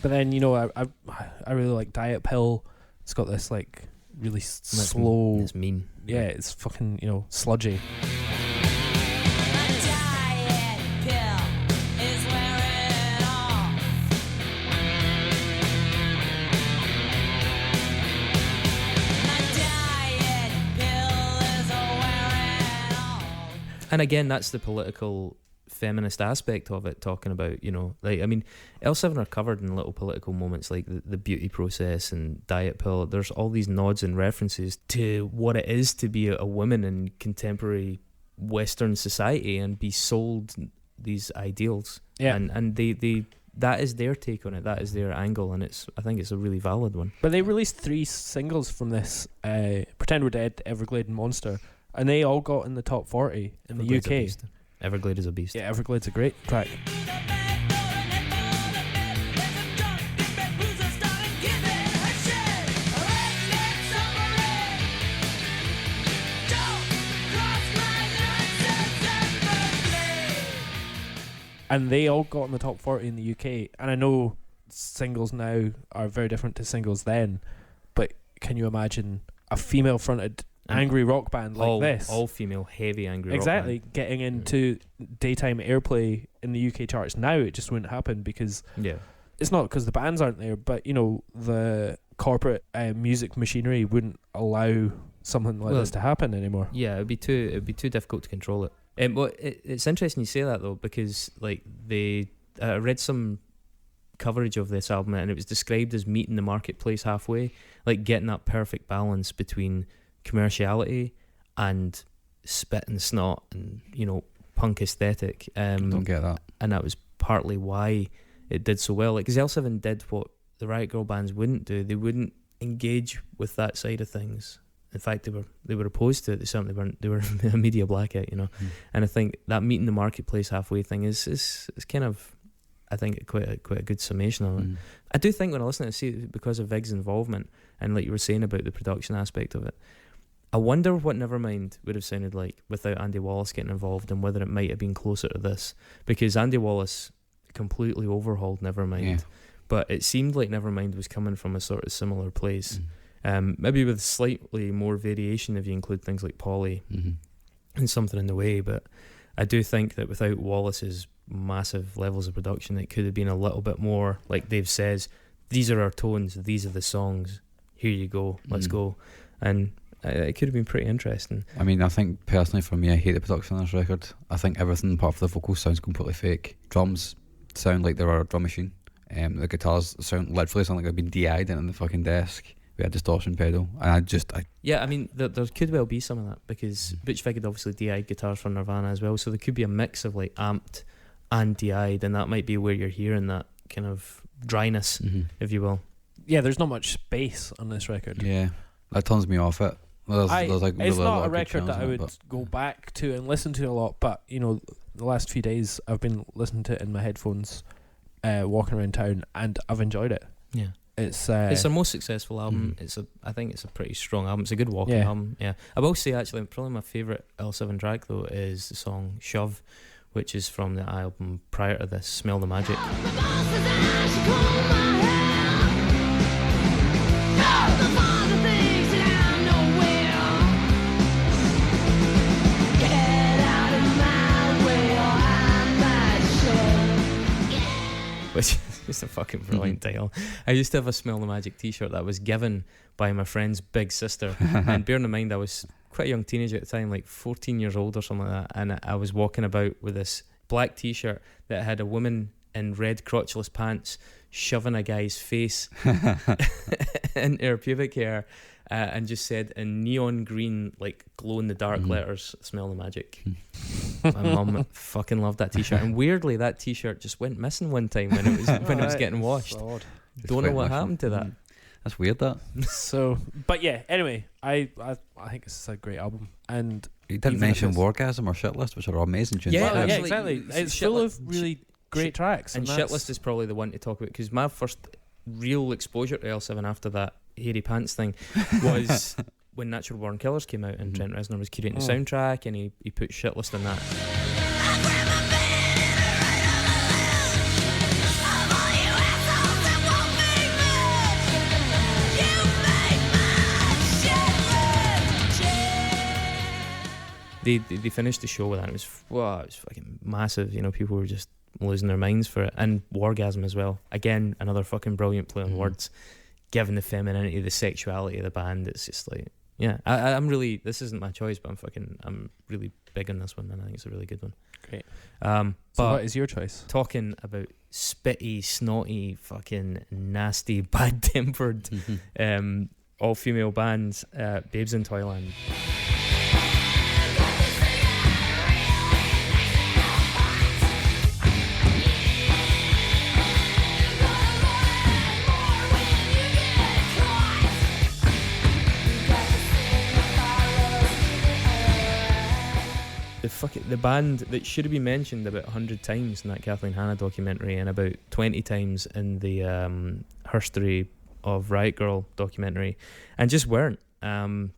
but then you know, I really like Diet Pill. It's got this like really slow. It's mean. Yeah, it's fucking, you know, sludgy. And again, that's the political feminist aspect of it, talking about, you know, like, I mean, L7 are covered in little political moments like the beauty process and Diet Pill. There's all these nods and references to what it is to be a woman in contemporary Western society and be sold these ideals. Yeah. And they that is their take on it. That is their angle, and I think it's a really valid one. But they released 3 singles from this: Pretend We're Dead, Everglade, and Monster, and they all got in the top 40 in the Everglade's a UK. beast. Everglade is a beast. Yeah, Everglade's a great track. And they all got in the top 40 in the UK. And I know singles now are very different to singles then, but can you imagine a female-fronted angry rock band like this? All female, heavy angry rock Exactly. band. Getting into daytime airplay in the UK charts now, it just wouldn't happen because Yeah. it's not because the bands aren't there, but you know, the corporate music machinery wouldn't allow something like this to happen anymore. Yeah, it'd be too difficult to control it. But it's interesting you say that though, because like I read some coverage of this album and it was described as meeting the marketplace halfway, like getting that perfect balance between commerciality and spit and snot and, you know, punk aesthetic. Don't get that. And that was partly why it did so well. Like, because L7 did what the Riot Grrl bands wouldn't do. They wouldn't engage with that side of things. In fact, they were opposed to it. They certainly weren't. They were a media blackout, you know. And I think that meeting the marketplace halfway thing is kind of, I think, quite a good summation of it. I do think when I listen to it, see, because of Vig's involvement and like you were saying about the production aspect of it, I wonder what Nevermind would have sounded like without Andy Wallace getting involved, and whether it might have been closer to this, because Andy Wallace completely overhauled Nevermind, but it seemed like Nevermind was coming from a sort of similar place. Maybe with slightly more variation if you include things like Polly and Something in the Way, but I do think that without Wallace's massive levels of production, it could have been a little bit more, like Dave says, these are our tones, these are the songs, here you go, let's go. And it could have been pretty interesting. I mean, I think personally for me, I hate the production on this record. I think everything apart from the vocals sounds completely fake. Drums sound like they're a drum machine. The guitars literally sound like they've been DI'd in the fucking desk with a distortion pedal. And yeah, I mean, there could well be some of that, because Butch Vig had obviously DI'd guitars for Nirvana as well, so there could be a mix of like amped and DI'd, and that might be where you're hearing that kind of dryness, if you will. Yeah, there's not much bass on this record. Yeah, that turns me off it. There's like it's really not a good record that tunes I in would it, go back to and listen to a lot, but you know, the last few days I've been listening to it in my headphones, walking around town, and I've enjoyed it. Yeah, it's their most successful album. I think it's a pretty strong album. It's a good walking album. Yeah, I will say actually, probably my favourite L7 track though is the song "Shove," which is from the album prior to this, "Smell the Magic." Which is just a fucking brilliant title. I used to have a Smell the Magic t-shirt that was given by my friend's big sister. And bearing in mind I was quite a young teenager at the time, like 14 years old or something like that, and I was walking about with this black t-shirt that had a woman in red crotchless pants shoving a guy's face into her pubic hair, and just said in neon green, like glow in the dark letters, "Smell the Magic." My mum fucking loved that t-shirt, and weirdly that t-shirt just went missing one time when it was getting washed. Don't know what happened to that. That's weird, that. So, but yeah, anyway, I think it's a great album, and you didn't mention Wargasm or Shitlist, which are amazing tunes. Yeah, actually, exactly. It's full of really great tracks, and Shitlist is probably the one to talk about, because my first real exposure to L7 after that hairy pants thing was when Natural Born Killers came out, and Trent Reznor was curating the soundtrack, and he put Shitlist on that. They finished the show with that. It was fucking massive. You know, people were just losing their minds for it. And Wargasm as well. Again, another fucking brilliant play on words, given the femininity, the sexuality of the band. It's just like, yeah, I'm really, this isn't my choice, but I'm really big on this one, and I think it's a really good one. Great. So but what is your choice? Talking about spitty, snotty, fucking nasty, bad-tempered, all-female bands, Babes in Toyland. The band that should have been mentioned about 100 times in that Kathleen Hanna documentary, and about 20 times in the Herstory of Riot Grrl documentary, and just weren't. And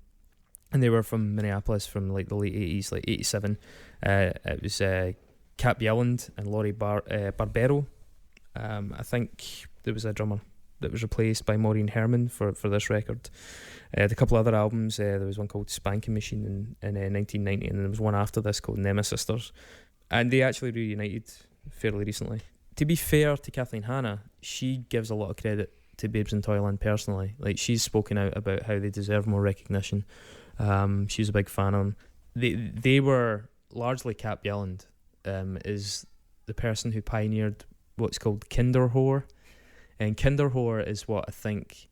they were from Minneapolis from like the late 80s, like 87. It was Cap Yelland and Laurie Barbero. I think there was a drummer that was replaced by Maureen Herman for this record. A couple other albums, there was one called Spanking Machine in 1990, and there was one after this called Nemesisters, and they actually reunited fairly recently. To be fair to Kathleen Hanna, she gives a lot of credit to Babes in Toyland personally. Like, she's spoken out about how they deserve more recognition. She's a big fan of them. They were largely Cap Yelland is the person who pioneered what's called Kinderwhore, and Kinderwhore is what I think.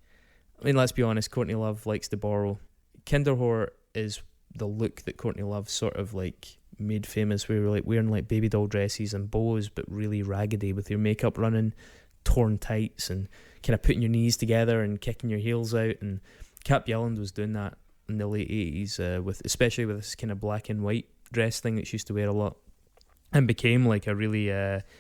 I mean, let's be honest, Courtney Love likes to borrow. Kinderwhore is the look that Courtney Love sort of like made famous, where you're like wearing like baby doll dresses and bows, but really raggedy, with your makeup running, torn tights, and kind of putting your knees together and kicking your heels out. And Cap Yelland was doing that in the late 80s, especially with this kind of black and white dress thing that she used to wear a lot, and became like a really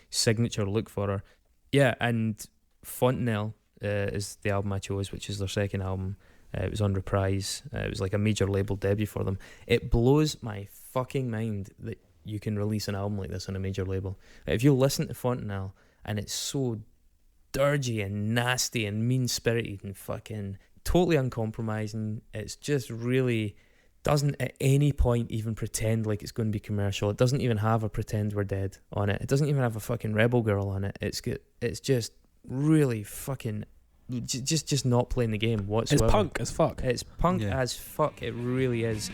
signature look for her. Yeah, and Fontanelle is the album I chose, which is their second album. It was on Reprise. It was like a major label debut for them. It blows my fucking mind that you can release an album like this on a major label. If you listen to Fontanelle, and it's so dirgy and nasty and mean-spirited and fucking totally uncompromising, it's just really doesn't at any point even pretend like it's going to be commercial. It doesn't even have a Pretend We're Dead on it. It doesn't even have a fucking Rebel Girl on it. It's just really fucking just not playing the game whatsoever. It's punk as fuck. It's punk as fuck. It really is.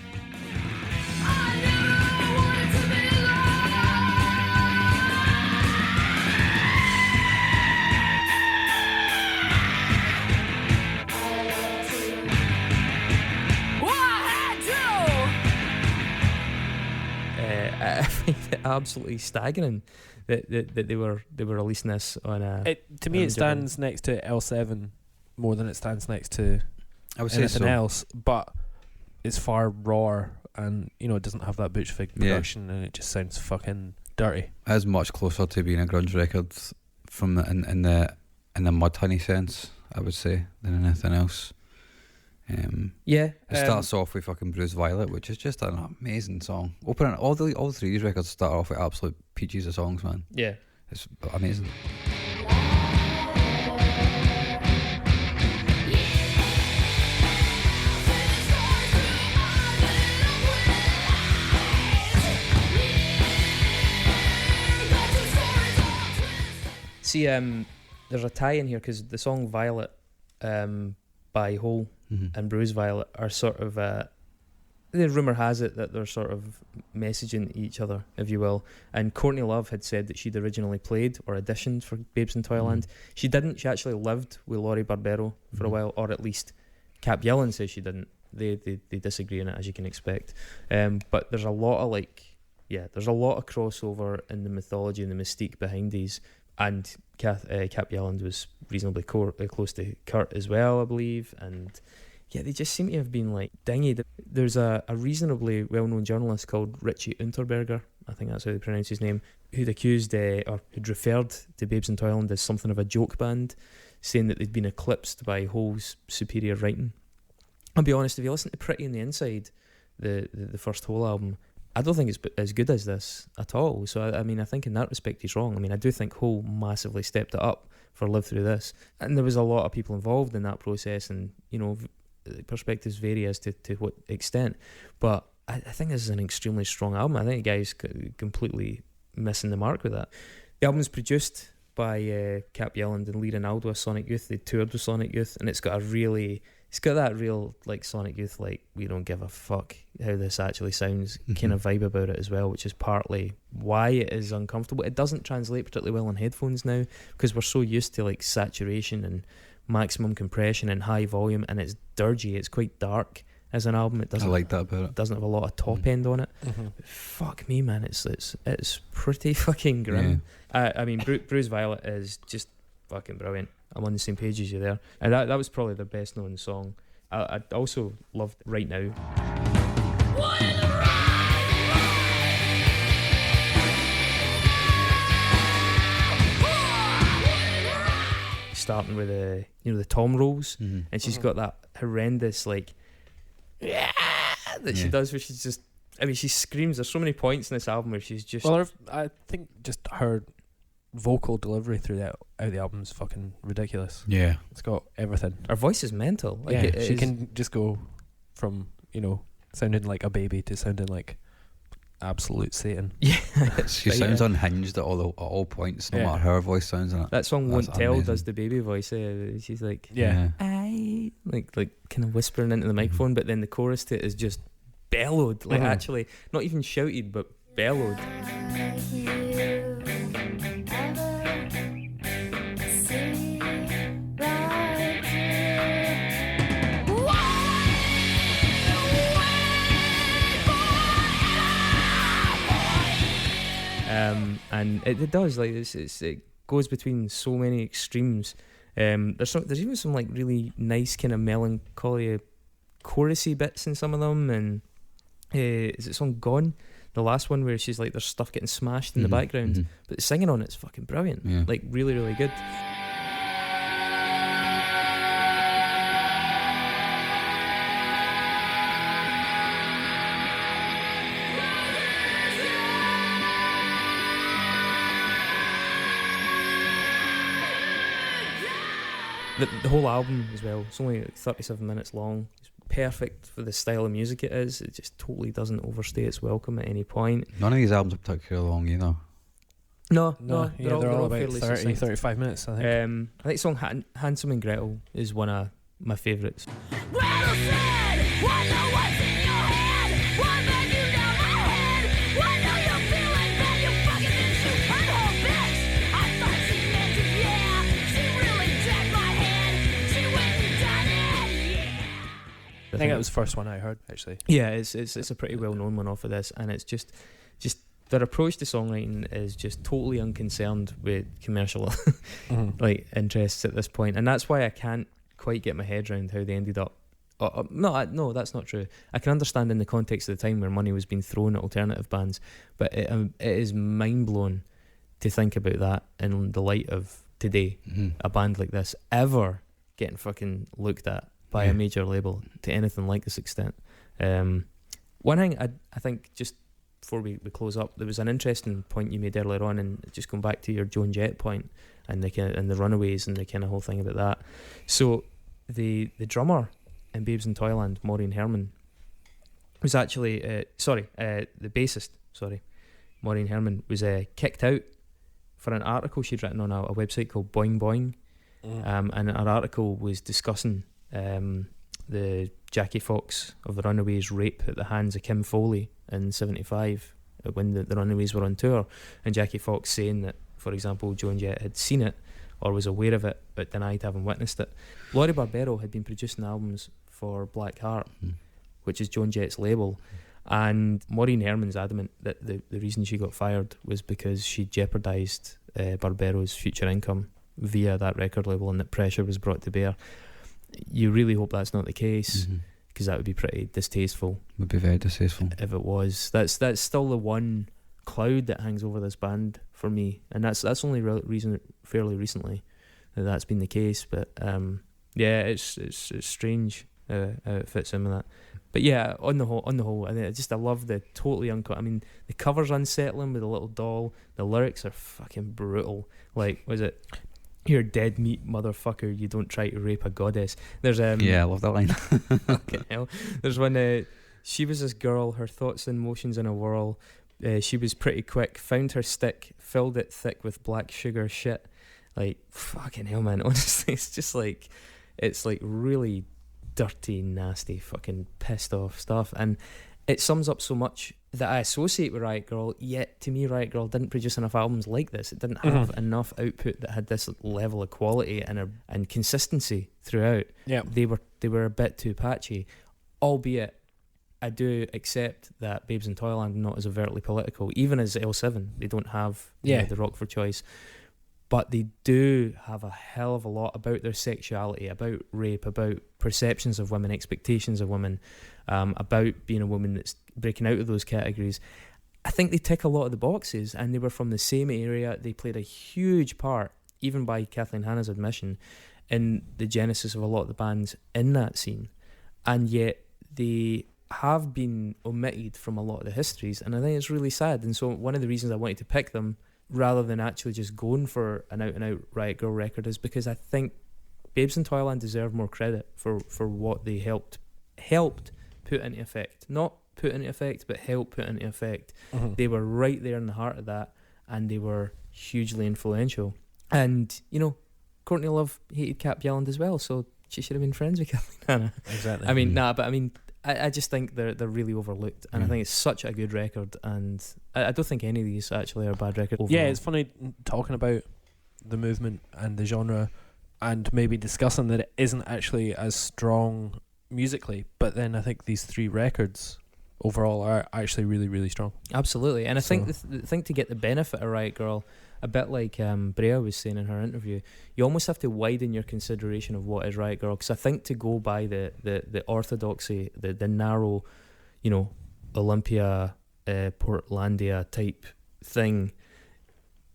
I find it absolutely staggering that they were releasing this on a. To me, it stands next to L7 more than it stands next to I would say anything so. else, but it's far rawer, and it doesn't have that Butch Vig production, and it just sounds fucking dirty. It is much closer to being a grunge record from in the Mudhoney sense, I would say, than anything else. It starts off with fucking Bruised Violet, which is just an amazing song. Opening all three of these records start off with absolute peaches of songs, man. Yeah, It's amazing. See, there's a tie in here because the song Violet by Hole and Bruised Violet are sort of the rumour has it that they're sort of messaging each other, if you will. And Courtney Love had said that she'd originally played or auditioned for Babes in Toyland. She didn't. She actually lived with Laurie Barbero for a while, or at least Cap Yellen says she didn't. They disagree on it, as you can expect. But there's a lot of there's a lot of crossover in the mythology and the mystique behind these. And Cap Yelland was reasonably close to Kurt as well, I believe. And yeah, they just seem to have been like dinghy. There's a reasonably well-known journalist called Richie Unterberger, I think that's how they pronounce his name, who'd accused or who'd referred to Babes in Toyland as something of a joke band, saying that they'd been eclipsed by Hole's superior writing. I'll be honest, if you listen to Pretty on the Inside, the first Hole album, I don't think it's as good as this at all. So I mean, I think in that respect he's wrong. I mean, I do think Hole massively stepped it up for Live Through This, and there was a lot of people involved in that process, and perspectives vary as to what extent. But I think this is an extremely strong album. I think the guy's completely missing the mark with that. The album's produced by Cap Yelland and Lee Ronaldo of Sonic Youth. They toured with Sonic Youth, and it's got that real like Sonic Youth, like we don't give a fuck how this actually sounds kind of vibe about it as well, which is partly why it is uncomfortable. It doesn't translate particularly well on headphones now because we're so used to like saturation and maximum compression and high volume, and it's dirgy. It's quite dark as an album. It doesn't. I like that about it. Doesn't have a lot of top end on it. Fuck me, man. It's pretty fucking grim. Yeah. I mean, Bruised Violet is just fucking brilliant. I'm on the same page as you there, and that was probably their best known song. I also loved Right Now. Starting with the tom rolls, and she's got that horrendous like she does, where she's just, I mean, she screams. There's so many points in this album where she's just. Well, I think just her vocal delivery throughout the album is fucking ridiculous. Yeah, it's got everything. Her voice is mental. Like she can just go from sounding like a baby to sounding like absolute Satan. Yeah, she sounds unhinged at all points, no matter how her voice sounds in it. That song Won't Tell does the baby voice. She's like, I like kind of whispering into the microphone, but then the chorus to it is just bellowed, like actually not even shouted, but bellowed. And it does, like it goes between so many extremes. There's even some like really nice kind of melancholy chorusy bits in some of them, and is it song Gone, the last one, where she's like there's stuff getting smashed in the background, but the singing on it's fucking brilliant, like really really good. The whole album as well, it's only like 37 minutes long. It's perfect for the style of music it is. It just totally doesn't overstay its welcome at any point. None of these albums are particularly long either. No, they're all about fairly 30, succinct. 35 minutes, I think. I think the song Handsome and Gretel is one of my favourites. Gretel said, "Wonder what's in your head? What made you down my head? What know you're feeling bad? You fucking bitch, you hurt bitch. I thought she meant it, yeah. She really decked my head. She went and done it, yeah." I think that was the first one I heard, actually. Yeah, it's a pretty well known one off of this, and it's just their approach to songwriting is just totally unconcerned with commercial like interests at this point, and that's why I can't quite get my head around how they ended up. No, that's not true. I can understand in the context of the time where money was being thrown at alternative bands, but it is mind blowing to think about that in the light of today. A band like this ever getting fucking looked at by a major label to anything like this extent. One thing I think, just before we close up, there was an interesting point you made earlier on, and just going back to your Joan Jett point and the Runaways and the kind of whole thing about that. So the drummer in Babes in Toyland, Maureen Herman, was actually the bassist, Maureen Herman, was kicked out for an article she'd written on a website called Boing Boing. And her article was discussing the Jackie Fox of the Runaways rape at the hands of Kim Foley in 75 when the Runaways were on tour, and Jackie Fox saying that, for example, Joan Jett had seen it or was aware of it but denied having witnessed it. Laurie Barbero had been producing albums for Black Heart, which is Joan Jett's label, and Maureen Herman's adamant that the reason she got fired was because she jeopardised Barbero's future income via that record label, and that pressure was brought to bear. You really hope that's not the case, because that would be pretty distasteful. Would be very distasteful if it was. That's still the one cloud that hangs over this band for me, and that's only reason fairly recently that's been the case. But yeah, it's strange how it fits in with that. But yeah, on the whole, I love the totally uncut. I mean, the cover's unsettling with a little doll. The lyrics are fucking brutal. Like, was it? You're dead meat, motherfucker. You don't try to rape a goddess. There's yeah, I love that line. Fucking hell. There's one. She was this girl, her thoughts and motions in a whirl. She was pretty quick. Found her stick, filled it thick with black sugar shit. Like, fucking hell, man. Honestly, it's just like, it's like really dirty, nasty, fucking pissed off stuff, and it sums up so much that I associate with Riot Grrl. Yet to me, Riot Grrl didn't produce enough albums like this. It didn't have enough output that had this level of quality and consistency throughout. Yeah, they were a bit too patchy, albeit I do accept that Babes in Toyland are not as overtly political. Even as L7, they don't have the rock for choice, but they do have a hell of a lot about their sexuality, about rape, about perceptions of women, expectations of women, about being a woman that's breaking out of those categories. I think they tick a lot of the boxes, and they were from the same area. They played a huge part, even by Kathleen Hanna's admission, in the genesis of a lot of the bands in that scene, and yet they have been omitted from a lot of the histories, and I think it's really sad. And so one of the reasons I wanted to pick them rather than actually just going for an out-and-out Riot Grrl record is because I think Babes in Toyland deserve more credit for what they helped put into effect. Not put into effect, but help put into effect. They were right there in the heart of that, and they were hugely influential. And, you know, Courtney Love hated Cap Bjelland as well, so she should have been friends with Kathleen Hanna. Exactly. I mean, I just think they're really overlooked, and I think it's such a good record, and I don't think any of these actually are a bad record overall. Yeah, it's funny talking about the movement and the genre and maybe discussing that it isn't actually as strong musically, but then I think these three records overall are actually really, really strong. Absolutely, and I think the thing to get the benefit of Riot Grrl, a bit like Breagha was saying in her interview, you almost have to widen your consideration of what is Riot Grrl, because I think to go by the orthodoxy, the narrow, you know, Olympia, Portlandia type thing,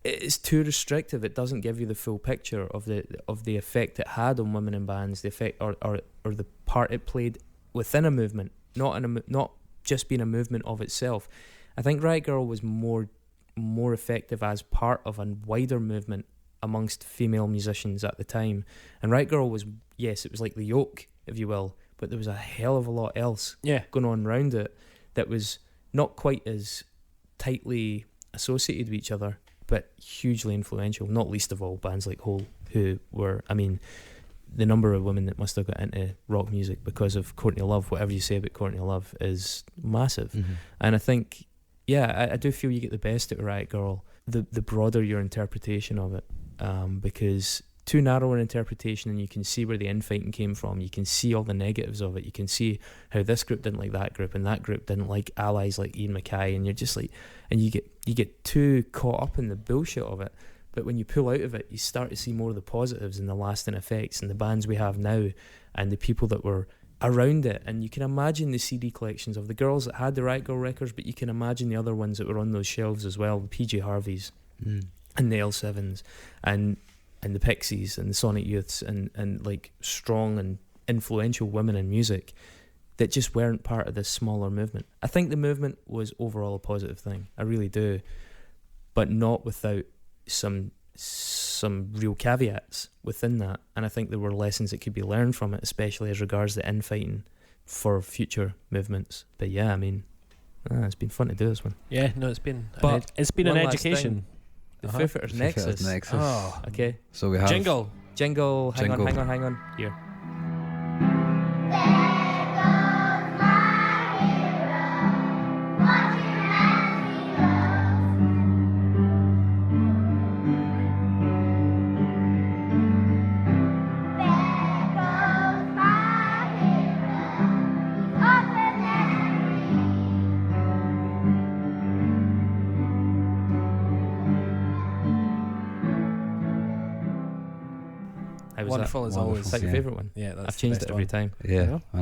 it's too restrictive. It doesn't give you the full picture of the effect it had on women in bands, the effect or the part it played within a movement, not just being a movement of itself. I think Riot Grrl was more effective as part of a wider movement amongst female musicians at the time. And Riot Grrl was, yes, it was like the yoke, if you will, but there was a hell of a lot else Yeah. going on around it that was not quite as tightly associated with each other, but hugely influential, not least of all bands like Hole, who were, I mean, the number of women that must have got into rock music because of Courtney Love, whatever you say about Courtney Love, is massive. And I think, yeah, I do feel you get the best out of Riot Grrl, the broader your interpretation of it, because too narrow an interpretation and you can see where the infighting came from, you can see all the negatives of it, you can see how this group didn't like that group and that group didn't like allies like Ian Mackay, and you're just like, and you get too caught up in the bullshit of it. But when you pull out of it, you start to see more of the positives and the lasting effects and the bands we have now and the people that were around it. And you can imagine the CD collections of the girls that had the Riot Grrl records, but you can imagine the other ones that were on those shelves as well, the PJ Harveys and the L7s and the Pixies and the Sonic Youths and like strong and influential women in music that just weren't part of this smaller movement. I think the movement was overall a positive thing. I really do. But not without some real caveats within that, and I think there were lessons that could be learned from it, especially as regards the infighting for future movements. But yeah, I mean, it's been fun to do this one. Yeah, no, it's been But an one last education. thing, the Foo Fighters Nexus. Oh, Okay, So we have jingle. hang on here. How was Wonderful as Wonderful. always. Is that your Yeah. favourite one? Yeah, that's I've changed the it best every one. time. Yeah, Yeah. I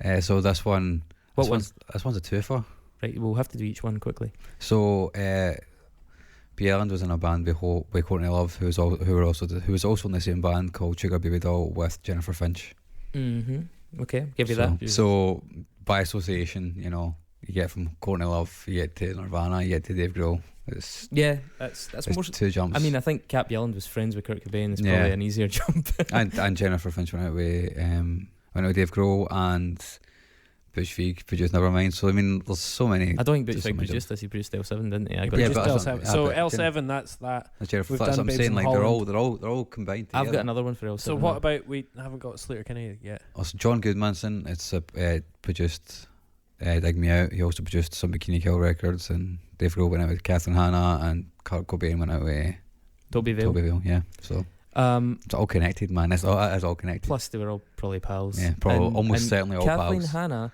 know. So this one, What one? This one's a twofer. Right, we'll have to do each one quickly. So Bjelland was in a band with Courtney Love, who was also in the same band called Sugar Baby Doll with Jennifer Finch. Okay, give you so, that. So by association, you know, you get from Courtney Love, you get to Nirvana, you get to Dave Grohl. It's Yeah, that's it's more. two jumps. I mean, I think Cap Yelland was friends with Kurt Cobain. It's Yeah. probably an easier jump. and Jennifer Finch went out with Dave Grohl, and Bush Vig produced Nevermind. So I mean, there's so many. I don't think Just Butch Vig some produced this. He produced L7, didn't he? I got But Yeah, it. just but L7. that's- So but L7, that's that. That's Jennifer We've Finch. done I'm Babes saying in like Holland. they're all combined together. I've got another one for L7. So what about, we haven't got Sleater-Kinney yet. Also, John Goodmanson. It's produced Dig Me Out. He also produced some Bikini Kill records, and Dave Grohl went out with Catherine Hanna, and Kurt Cobain went out with Toby Vale? Toby Vale. Yeah, so it's all connected, man. It's all connected. Plus, they were all probably pals. Yeah, probably almost certainly all Kathleen pals. Hanna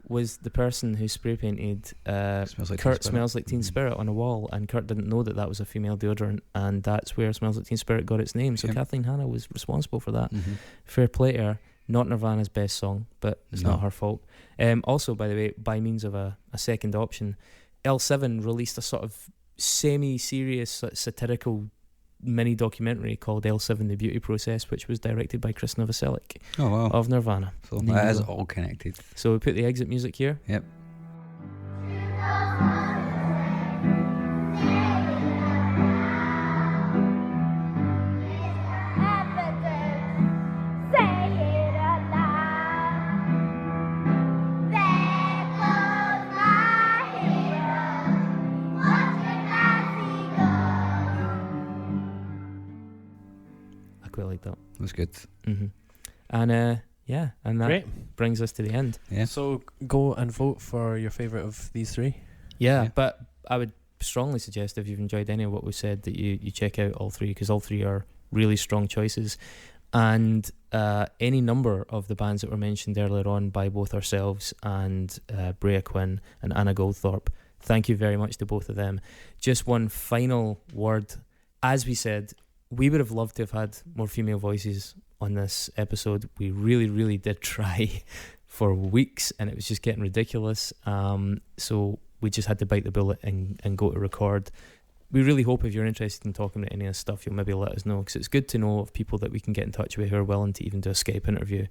was the person who spray painted Smells Like Teen Kurt Spirit. Smells Like Teen Spirit on a wall, and Kurt didn't know that was a female deodorant, and that's where Smells Like Teen Spirit got its name. So Yeah. Kathleen Hanna was responsible for that. Mhm. Fair play to her. Not Nirvana's best song, but it's No. not her fault. Also, by the way, by means of a second option, L7 released a sort of semi-serious satirical mini documentary called L7 The Beauty Process, which was directed by Chris Novoselic Oh wow. of Nirvana. So There that you is go. all connected. So we put the exit music here. Yep. I quite like that. That's good. And yeah, and that Great. brings us to the end. Yeah. So go and vote for your favourite of these three. Yeah, Yeah. but I would strongly suggest, if you've enjoyed any of what we said, that you check out all three, because all three are really strong choices. And any number of the bands that were mentioned earlier on by both ourselves and Breagha Cuinn and Anna Goldthorp, thank you very much to both of them. Just one final word. As we said, we would have loved to have had more female voices on this episode. We really, really did try for weeks, and it was just getting ridiculous. So we just had to bite the bullet and go to record. We really hope if you're interested in talking about any of this stuff, you'll maybe let us know, because it's good to know of people that we can get in touch with who are willing to even do a Skype interview.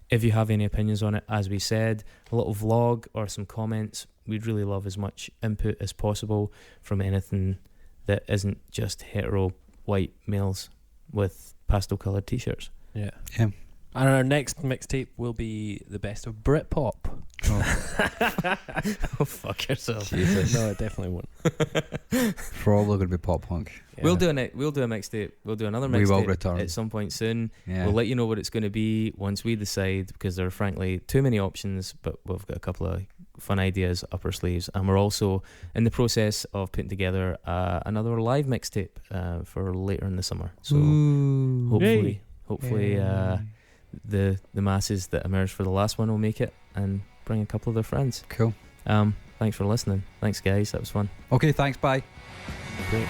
If you have any opinions on it, as we said, a little vlog or some comments, we'd really love as much input as possible from anything that isn't just hetero white males with pastel coloured t-shirts. Yeah. Yeah. And our next mixtape will be the best of Britpop. Oh, fuck yourself. Jesus. No, it definitely won't. Probably going to be pop punk. Yeah. We'll do a mixtape. We'll do another We will mixtape return. at some point soon. Yeah. We'll let you know what it's going to be once we decide, because there are frankly too many options, but we've got a couple of fun ideas up our sleeves, and we're also in the process of putting together another live mixtape for later in the summer. So hopefully the masses that emerged for the last one will make it and bring a couple of their friends. Cool. Thanks for listening. Thanks guys, that was fun. Okay, thanks, bye. Great.